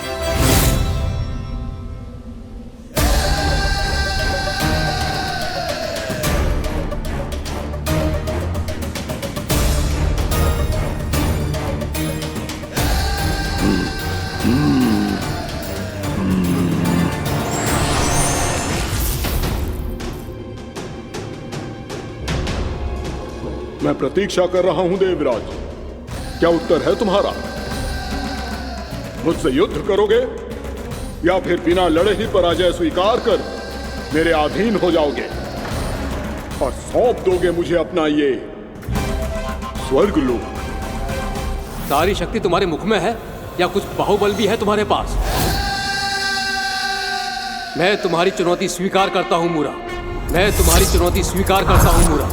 मैं प्रतीक्षा कर रहा हूं देवराज। क्या उत्तर है तुम्हारा? मुझसे युद्ध करोगे या फिर बिना लड़े ही पराजय स्वीकार कर मेरे अधीन हो जाओगे और सौंप दोगे मुझे अपना ये स्वर्ग लोक? सारी शक्ति तुम्हारे मुख में है या कुछ बाहुबल भी है तुम्हारे पास? मैं तुम्हारी चुनौती स्वीकार करता हूं मूरा। मैं तुम्हारी चुनौती स्वीकार करता हूं मूरा।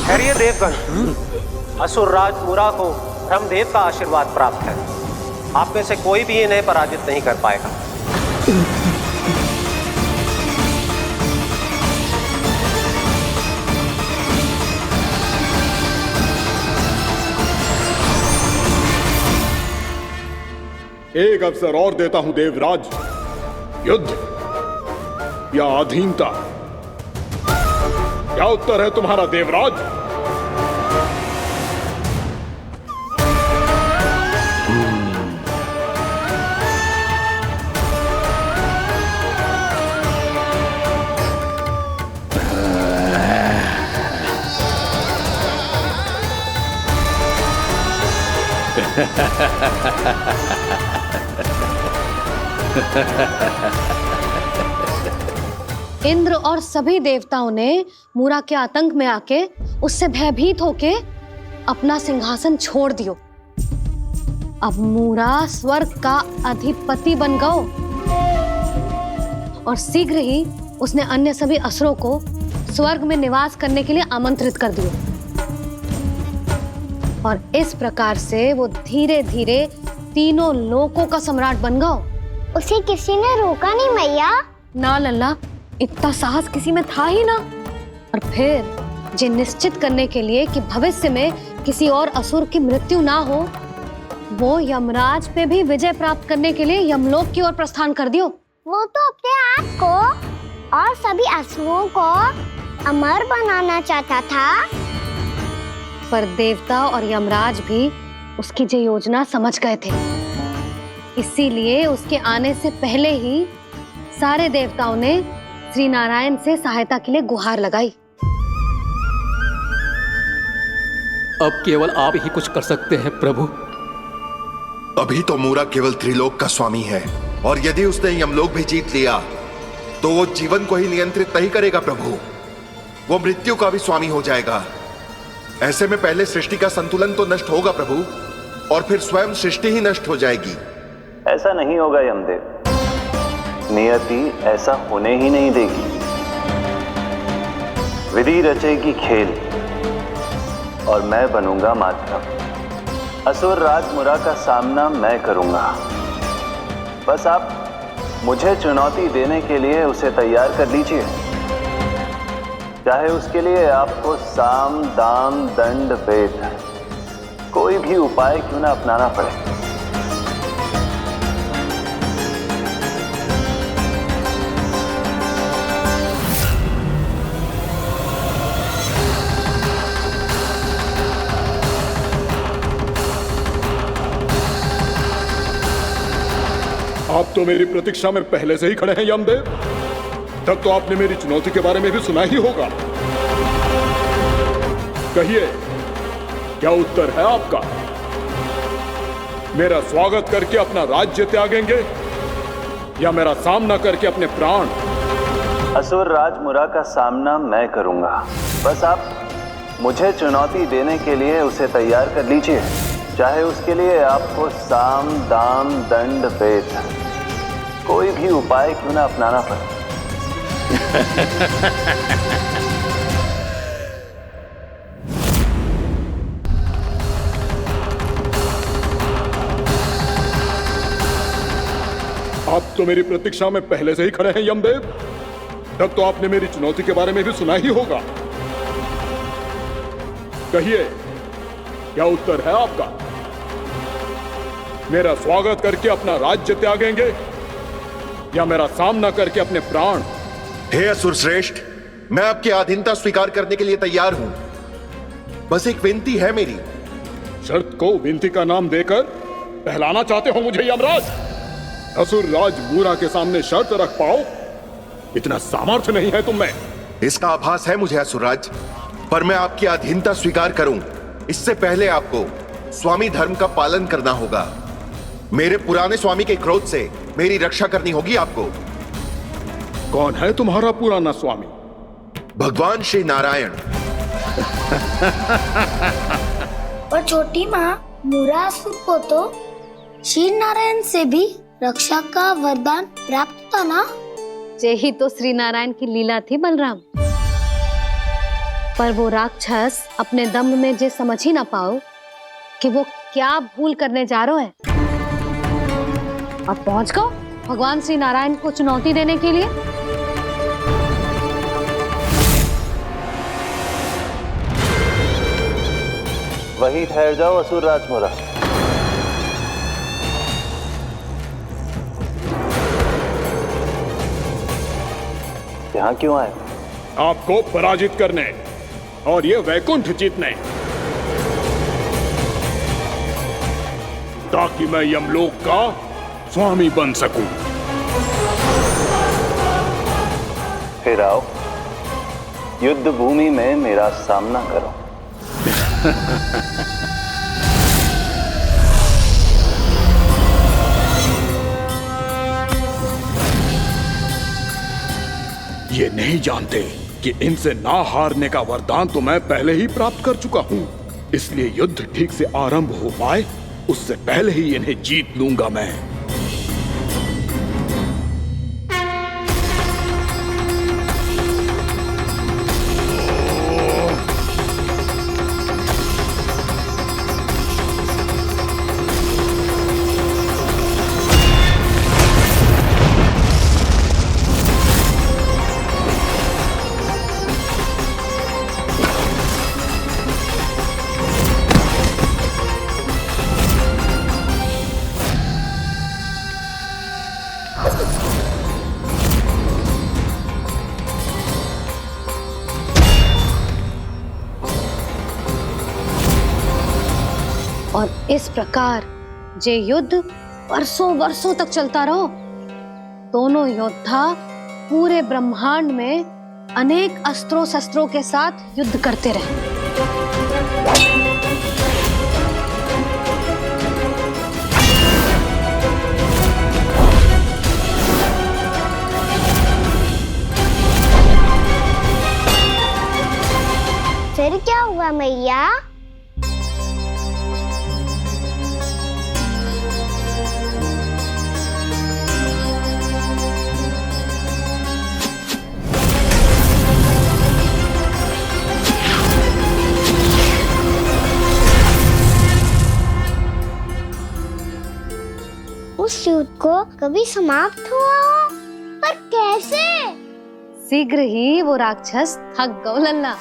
खैरिए देवगण, असुर राज मूरा को ब्रह्मदेव का आशीर्वाद प्राप्त है। आप में से कोई भी इन्हें पराजित नहीं कर पाएगा। एक अवसर और देता हूं देवराज। युद्ध या अधीनता, क्या उत्तर है तुम्हारा देवराज? इंद्र और सभी देवताओं ने मूरा के आतंक में आके उससे भयभीत होके अपना सिंहासन छोड़ दियो। अब मूरा स्वर्ग का अधिपति बन गयो और शीघ्र ही उसने अन्य सभी असुरों को स्वर्ग में निवास करने के लिए आमंत्रित कर दियो। और इस प्रकार से वो धीरे धीरे तीनों लोकों का सम्राट बन गयो। उसे किसी ने रोका नहीं मैया? ना लल्ला, इतना साहस किसी में था ही ना। और फिर ये निश्चित करने के लिए कि भविष्य में किसी और असुर की मृत्यु ना हो, वो यमराज पे भी विजय प्राप्त करने के लिए यमलोक की ओर प्रस्थान कर दियो। वो तो अपने आप को और सभी असुरों को अमर बनाना चाहता था। पर देवता और यमराज भी उसकी ये योजना समझ गए थे। इसीलिए उसके आने से पहले ही सारे देवताओं ने श्री नारायण से सहायता के लिए गुहार लगाई। अब केवल आप ही कुछ कर सकते हैं प्रभु। अभी तो मूरा केवल त्रिलोक का स्वामी है, और यदि उसने यमलोक भी जीत लिया तो वो जीवन को ही नियंत्रित नहीं करेगा प्रभु, वो मृत्यु का भी स्वामी हो जाएगा। ऐसे में पहले सृष्टि का संतुलन तो नष्ट होगा प्रभु, और फिर स्वयं सृष्टि ही नष्ट हो जाएगी। ऐसा नहीं होगा यमदेव, नियति ऐसा होने ही नहीं देगी। विधि रचेगी खेल और मैं बनूंगा माध्यम। असुर राज मुरा का सामना मैं करूंगा। बस आप मुझे चुनौती देने के लिए उसे तैयार कर लीजिए, चाहे उसके लिए आपको साम दाम दंड भेद कोई भी उपाय क्यों ना अपनाना पड़े। आप तो मेरी प्रतीक्षा में पहले से ही खड़े हैं यमदेव। तब तो आपने मेरी चुनौती के बारे में भी सुना ही होगा। कहिए, क्या उत्तर है आपका? मेरा स्वागत करके अपना राज्य त्यागेंगे या मेरा सामना करके अपने प्राण? असुर राज मुरा का सामना मैं करूंगा। बस आप मुझे चुनौती देने के लिए उसे तैयार कर लीजिए, चाहे उसके लिए आपको साम दाम दंड भेद कोई भी उपाय क्यों ना अपनाना पड़े। आप तो मेरी प्रतीक्षा में पहले से ही खड़े हैं यमदेव। तब तो आपने मेरी चुनौती के बारे में भी सुना ही होगा। कहिए, क्या उत्तर है आपका? मेरा स्वागत करके अपना राज्य त्यागेंगे या मेरा सामना करके अपने प्राण? हे असुर श्रेष्ठ, मैं आपकी अधीनता स्वीकार करने के लिए तैयार हूं। बस एक विनती है मेरी। शर्त को विनती का नाम देकर पहलाना चाहते हो मुझे यमराज? असुर राज मूरा के सामने शर्त रख पाओ, इतना सामर्थ्य नहीं है तुम में। इसका आभास है मुझे असुरराज, पर मैं आपकी अधीनता स्वीकार करूं इससे पहले आपको स्वामी धर्म का पालन करना होगा। मेरे पुराने स्वामी के क्रोध से मेरी रक्षा करनी होगी आपको। कौन है तुम्हारा पुराना स्वामी? भगवान श्री नारायण। और छोटी माँ मूरासुर को तो श्री नारायण से भी रक्षा का वरदान प्राप्त था ना? यही तो श्री नारायण की लीला थी बलराम। पर वो राक्षस अपने दम में जे समझ ही ना पाओ कि वो क्या भूल करने जा रहा है, और पहुंच गो भगवान श्री नारायण को चुनौती देने के लिए। वहीं ठहर जाओ असुर राज मुरा। यहाँ क्यों आए? आपको पराजित करने और ये वैकुंठ जीतने, ताकि मैं यमलोक का स्वामी बन सकूं। फिर आओ, युद्ध भूमि में मेरा सामना करो। ये नहीं जानते कि इनसे ना हारने का वरदान तो मैं पहले ही प्राप्त कर चुका हूँ। इसलिए युद्ध ठीक से आरंभ हो पाए उससे पहले ही इन्हें जीत लूंगा मैं। और इस प्रकार जे युद्ध वर्षों वर्षों तक चलता रहो। दोनों योद्धा पूरे ब्रह्मांड में अनेक अस्त्रों शस्त्रों के साथ युद्ध करते रहे। फिर क्या हुआ मैया? उस युद्ध को कभी समाप्त हुआ हो, पर कैसे? शीघ्र ही वो राक्षस थक गए लल्ला।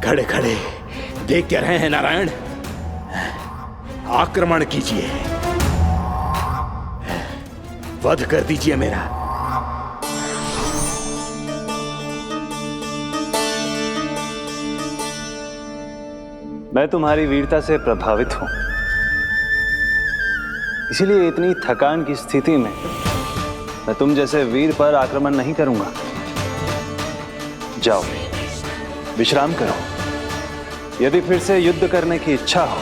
खड़े खड़े देख क्या रहे हैं नारायण? आक्रमण कीजिए, वध कर दीजिए मेरा। मैं तुम्हारी वीरता से प्रभावित हूं, इसीलिए इतनी थकान की स्थिति में मैं तुम जैसे वीर पर आक्रमण नहीं करूंगा। जाओ विश्राम करो। यदि फिर से युद्ध करने की इच्छा हो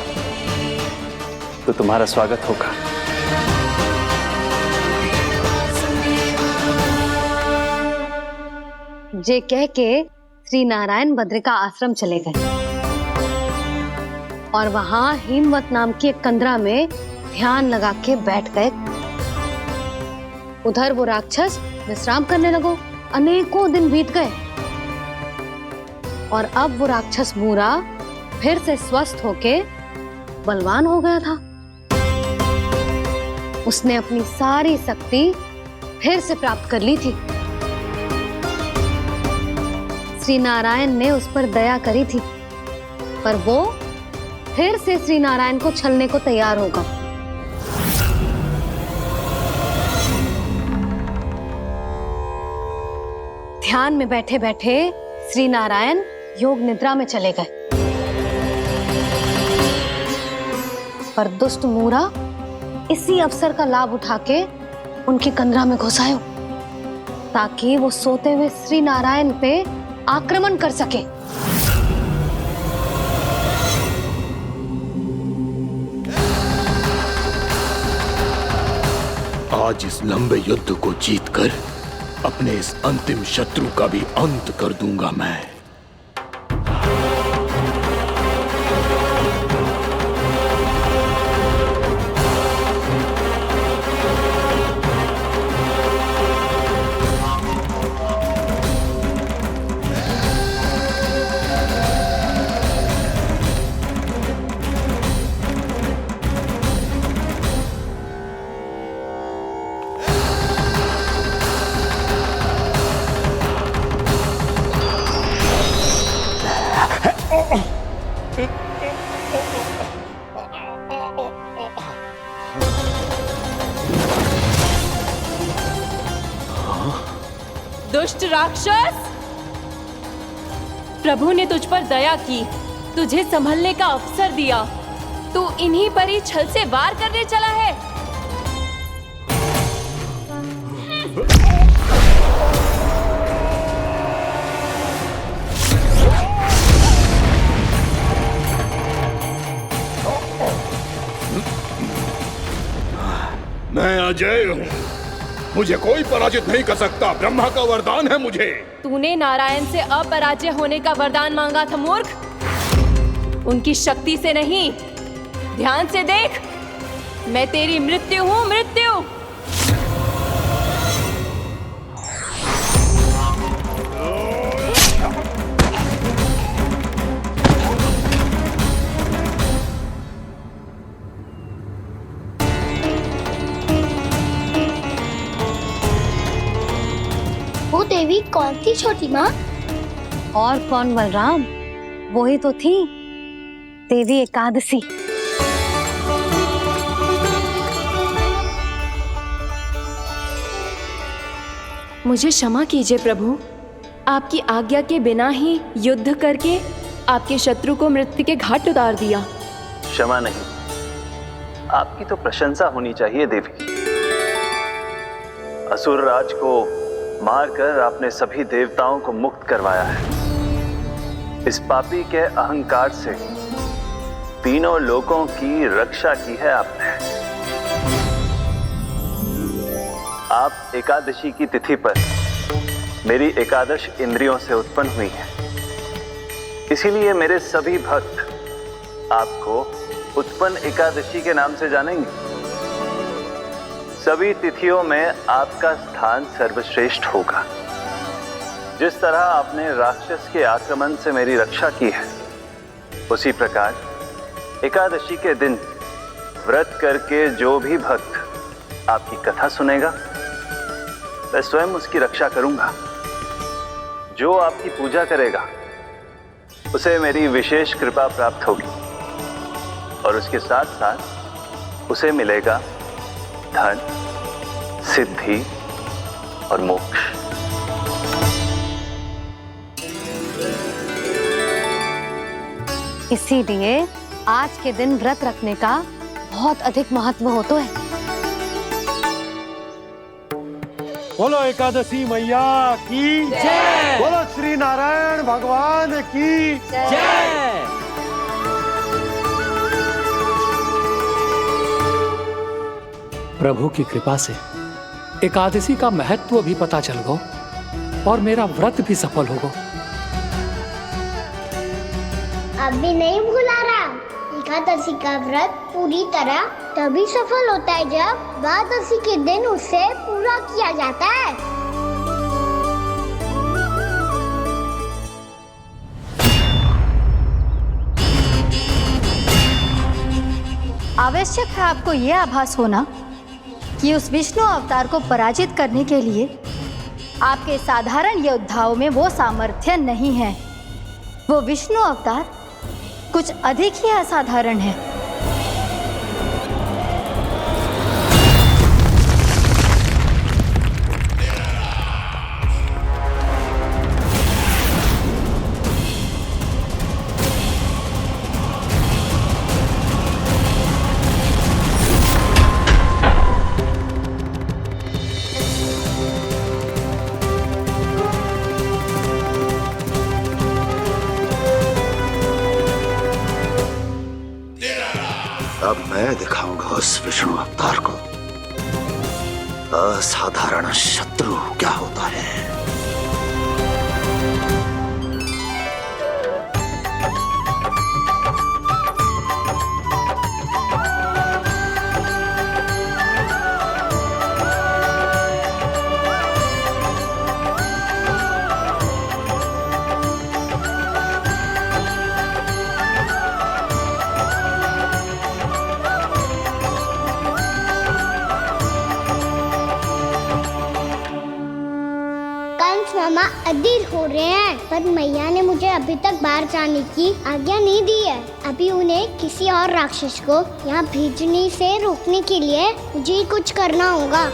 तो तुम्हारा स्वागत होगा। जे कह के श्री नारायण बद्रिका आश्रम चले गए और वहां हिमवत नाम की एक कंदरा में ध्यान लगा के बैठ गए। उधर वो राक्षस विश्राम करने लगो। अनेकों दिन बीत गए और अब वो राक्षस मूरा फिर से स्वस्थ होके बलवान हो गया था। उसने अपनी सारी शक्ति फिर से प्राप्त कर ली थी। श्री नारायण ने उस पर दया करी थी, पर वो फिर से श्री नारायण को छलने को तैयार होगा। ध्यान में बैठे बैठे श्री नारायण योग निद्रा में चले गए, पर दुष्ट मूरा इसी अवसर का लाभ उठा के उनकी कंदरा में घुस आयो ताकि वो सोते हुए श्री नारायण पे आक्रमण कर सके। आज इस लंबे युद्ध को जीतकर अपने इस अंतिम शत्रु का भी अंत कर दूंगा मैं। दुष्ट राक्षस, प्रभु ने तुझ पर दया की, तुझे संभलने का अवसर दिया। तू इन्हीं पर ही छल से वार करने चला है। मैं अजय हूँ, मुझे कोई पराजित नहीं कर सकता। ब्रह्मा का वरदान है मुझे। तूने नारायण से अपराजय होने का वरदान मांगा था मूर्ख, उनकी शक्ति से नहीं। ध्यान से देख, मैं तेरी मृत्यु हूँ, मृत्यु। वो देवी कौन थी छोटी माँ? और कौन बलराम, वही तो थी देवी एकादशी। मुझे क्षमा कीजिए प्रभु, आपकी आज्ञा के बिना ही युद्ध करके आपके शत्रु को मृत्यु के घाट उतार दिया। क्षमा नहीं, आपकी तो प्रशंसा होनी चाहिए देवी। असुर राज को मारकर आपने सभी देवताओं को मुक्त करवाया है। इस पापी के अहंकार से तीनों लोकों की रक्षा की है आपने। आप एकादशी की तिथि पर मेरी एकादश इंद्रियों से उत्पन्न हुई हैं। इसीलिए मेरे सभी भक्त आपको उत्पन्न एकादशी के नाम से जानेंगे। सभी तिथियों में आपका स्थान सर्वश्रेष्ठ होगा। जिस तरह आपने राक्षस के आक्रमण से मेरी रक्षा की है, उसी प्रकार एकादशी के दिन व्रत करके जो भी भक्त आपकी कथा सुनेगा, मैं स्वयं उसकी रक्षा करूंगा। जो आपकी पूजा करेगा उसे मेरी विशेष कृपा प्राप्त होगी और उसके साथ साथ उसे मिलेगा धन, सिद्धि और मोक्ष। इसीलिए आज के दिन व्रत रखने का बहुत अधिक महत्व होता है। बोलो एकादशी मैया की जय। बोलो श्री नारायण भगवान की जय। प्रभु की कृपा से एकादशी का महत्व भी पता चल गो और मेरा व्रत भी सफल हो गो। अभी नहीं भूला राम, एकादशी का व्रत पूरी तरह तभी सफल होता है जब द्वादशी के दिन उसे पूरा किया जाता है। आवश्यक है आपको यह आभास होना कि उस विष्णु अवतार को पराजित करने के लिए आपके साधारण योद्धाओं में वो सामर्थ्य नहीं है। वो विष्णु अवतार कुछ अधिक ही असाधारण है। अब मैं दिखाऊंगा उस विष्णु अवतार को असाधारण शत्रु क्या होता है। मामा अधीर हो रहे हैं, पर मैया ने मुझे अभी तक बाहर जाने की आज्ञा नहीं दी है। अभी उन्हें किसी और राक्षस को यहाँ भेजने से रोकने के लिए मुझे ही कुछ करना होगा।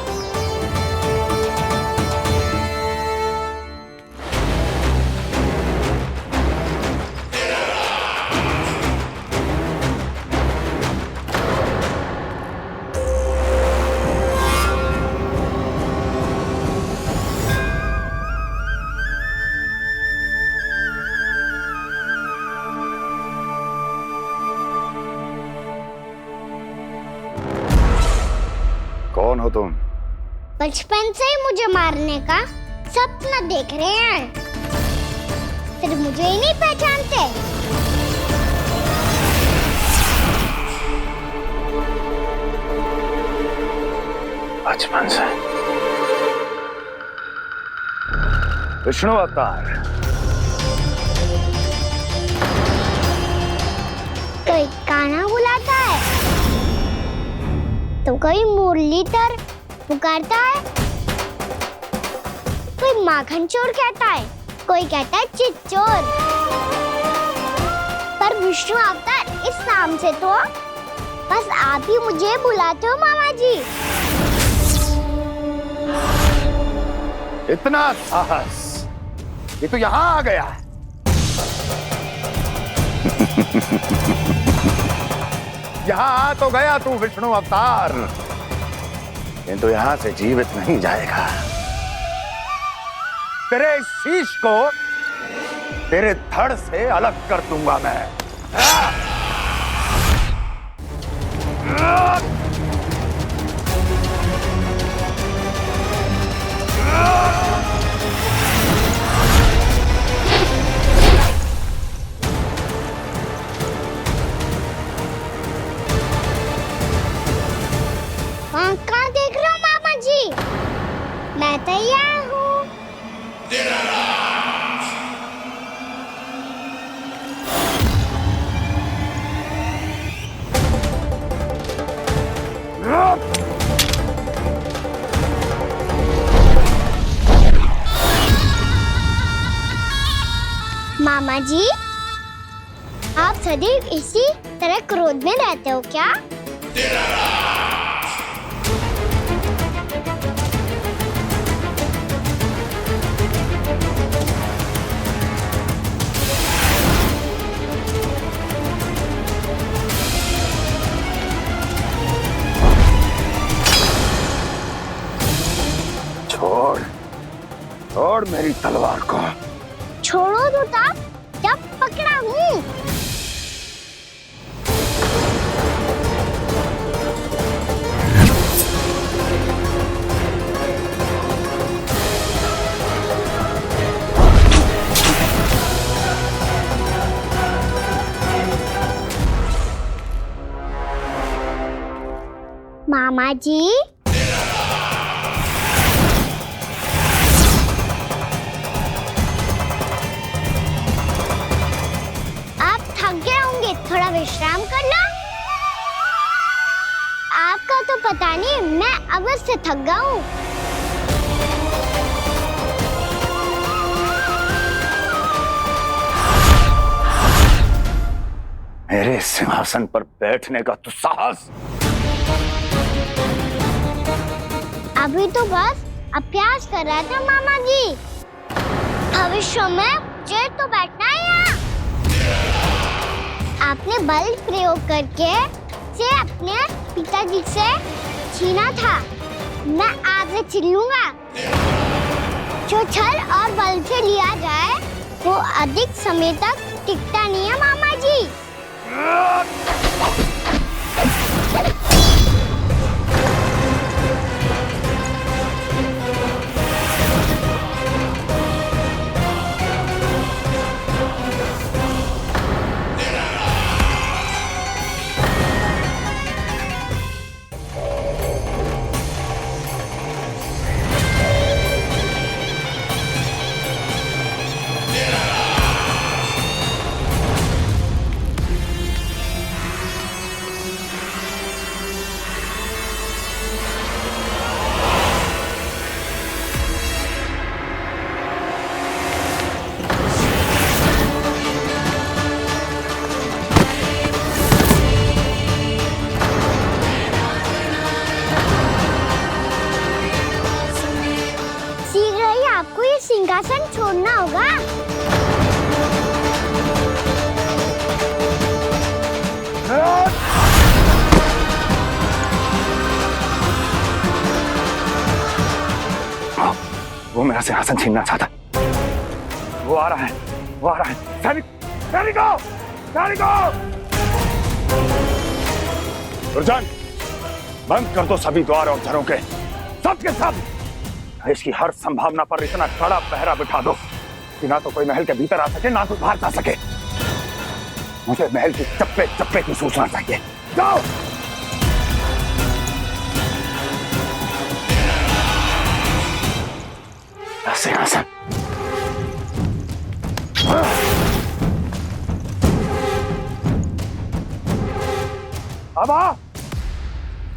कौन कौन हो तुम? बचपन से ही मुझे मारने का सपना देख रहे हैं, फिर मुझे ही नहीं पहचानते। बचपन से विष्णु अवतार। कोई कान्हा बुलाता है तो कोई मुरलीधर पुकारता है, कोई माखन चोर कहता है, कोई कहता है चिच्चोर। पर विष्णु अवतार इस नाम से तो बस आप ही मुझे बुलाते हो मामा जी। इतना साहस, ये तो यहाँ आ गया है। यहाँ आ तो गया तू विष्णु अवतार, किंतु यहाँ से जीवित नहीं जाएगा। तेरे इस शीश को तेरे धड़ से अलग कर दूंगा मैं। कहाँ देख रहे हो मामा जी? मैं तैयार हूँ। मामा जी, आप सदैव इसी तरह क्रोध में रहते हो क्या? छोड़, छोड़ मेरी तलवार को। छोड़ो तो तब जब पकड़ा हूँ। मामा जी, थोड़ा विश्राम कर लो। आपका तो पता नहीं, मैं अवश्य थक गया हूँ। मेरे सिंहासन पर बैठने का तो साहस। अभी तो बस अभ्यास कर रहा था मामा जी, भविष्य में मुझे तो बैठना है यहाँ। आपने बल प्रयोग करके से अपने पिताजी से छीना था, मैं आपसे छीन लूंगा। जो छल और बल से लिया जाए वो अधिक समय तक टिकता नहीं है मामा जी। सिंहासन छोड़ना होगा। वो मेरा सिंहासन छीनना चाहता। वो आ रहा है, वो आ रहा है। सैनिकों! दुर्जन, बंद कर दो सभी द्वार और घरों के, सब के सब। इसकी हर संभावना पर इतना कड़ा पहरा बिठा दो कि ना तो कोई महल के भीतर आ सके, ना कोई बाहर जा सके। मुझे महल की चप्पे चप्पे की सूचना चाहिए। जाओ। सिंहासन। अब आ,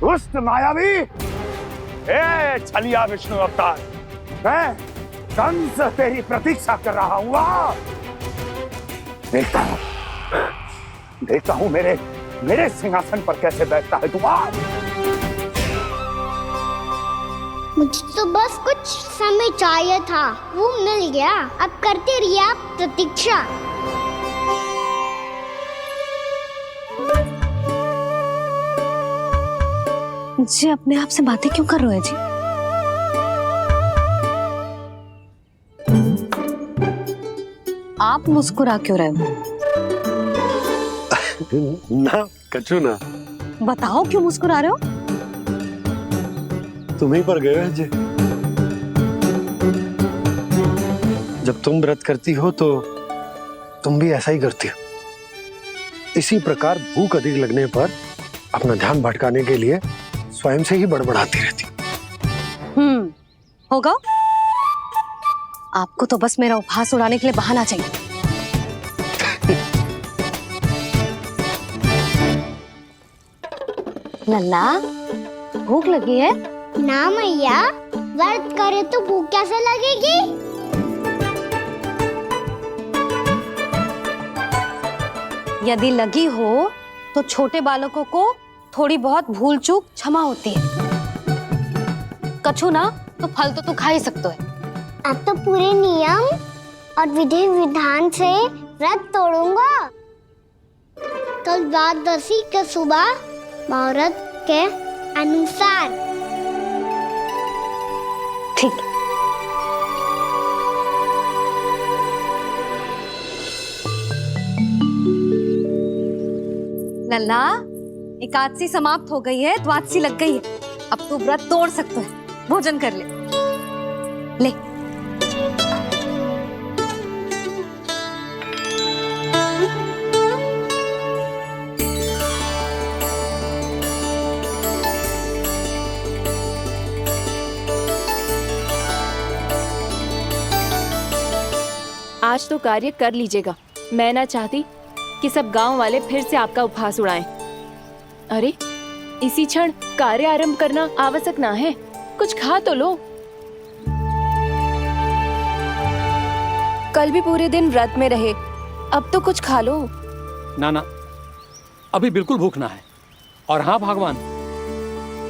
दुष्ट मायावी, ए छलिया विष्णु अवतार, मैं कंस तेरी प्रतीक्षा कर रहा हूं। आ, देखता हूं मेरे सिंहासन पर कैसे बैठता है तू। आ, मुझे तो बस कुछ समय चाहिए था, वो मिल गया। अब करते रहिए आप प्रतीक्षा। जी अपने आप से बातें क्यों कर रहे हो जी? आप मुस्कुरा क्यों रहे हो? ना कछु ना। बताओ क्यों मुस्कुरा रहे हो? तुम ही पर गए हैं जी। जब तुम व्रत करती हो तो तुम भी ऐसा ही करती हो। इसी प्रकार भूख अधिक लगने पर अपना ध्यान भटकाने के लिए स्वयं से ही बड़बड़ाती रहती। होगा। आपको तो बस मेरा उपहास उड़ाने के लिए बहाना चाहिए। लल्ला, भूख लगी है? ना मैया, व्रत करे तो भूख कैसे लगेगी? यदि लगी हो तो छोटे बालकों को थोड़ी बहुत भूल चूक क्षमा होती है। कछु ना तो फल तो तू खा ही सकते है। अब तो पूरे नियम और विधि विधान से व्रत तोड़ूंगा। कल द्वादशी के सुबह मुहूर्त के अनुसार। ठीक। लल्ला, एकादशी समाप्त हो गई है, द्वादशी लग गई है। अब तू व्रत तोड़ सकता है। भोजन कर ले। ले। आज तो कार्य कर लीजिएगा। मैं ना चाहती कि सब गांव वाले फिर से आपका उपहास उड़ाएं। अरे, इसी क्षण कार्य आरंभ करना आवश्यक ना है। कुछ खा तो लो। कल भी पूरे दिन व्रत में रहे, अब तो कुछ खा लो। ना ना, अभी बिल्कुल भूख ना है। और हाँ भगवान,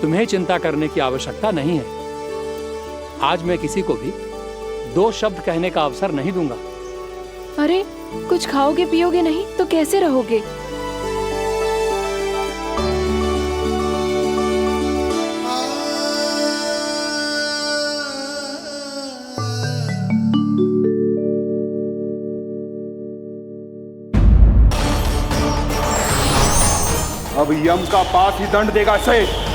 तुम्हें चिंता करने की आवश्यकता नहीं है। आज मैं किसी को भी 2 शब्द कहने का अवसर नहीं दूंगा। अरे, कुछ खाओगे पियोगे नहीं तो कैसे रहोगे? अब यम का पास ही दंड देगा इसे।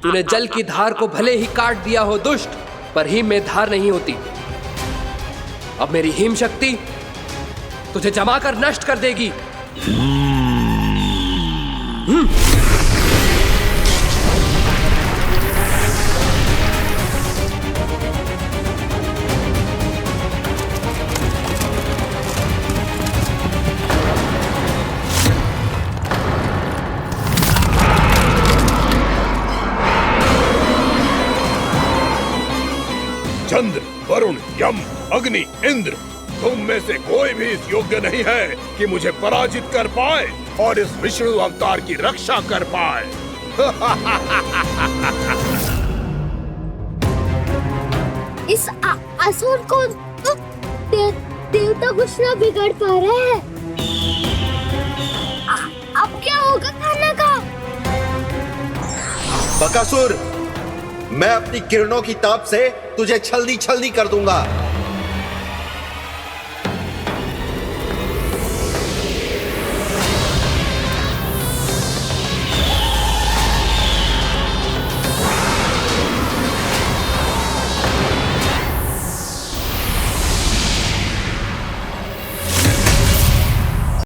तूने जल की धार को भले ही काट दिया हो दुष्ट, पर हिम में धार नहीं होती। अब मेरी हिम शक्ति तुझे जमा कर नष्ट कर देगी। चंद्र, वरुण, यम, अग्नि, इंद्र, तुम में से कोई भी इस योग्य नहीं है कि मुझे पराजित कर पाए और इस विष्णु अवतार की रक्षा कर पाए। इस असुर को देवता कुछ ना बिगड़ पा रहे हैं। अब क्या होगा खाना का? बकासुर, मैं अपनी किरणों की ताप से तुझे छलनी छलनी कर दूंगा।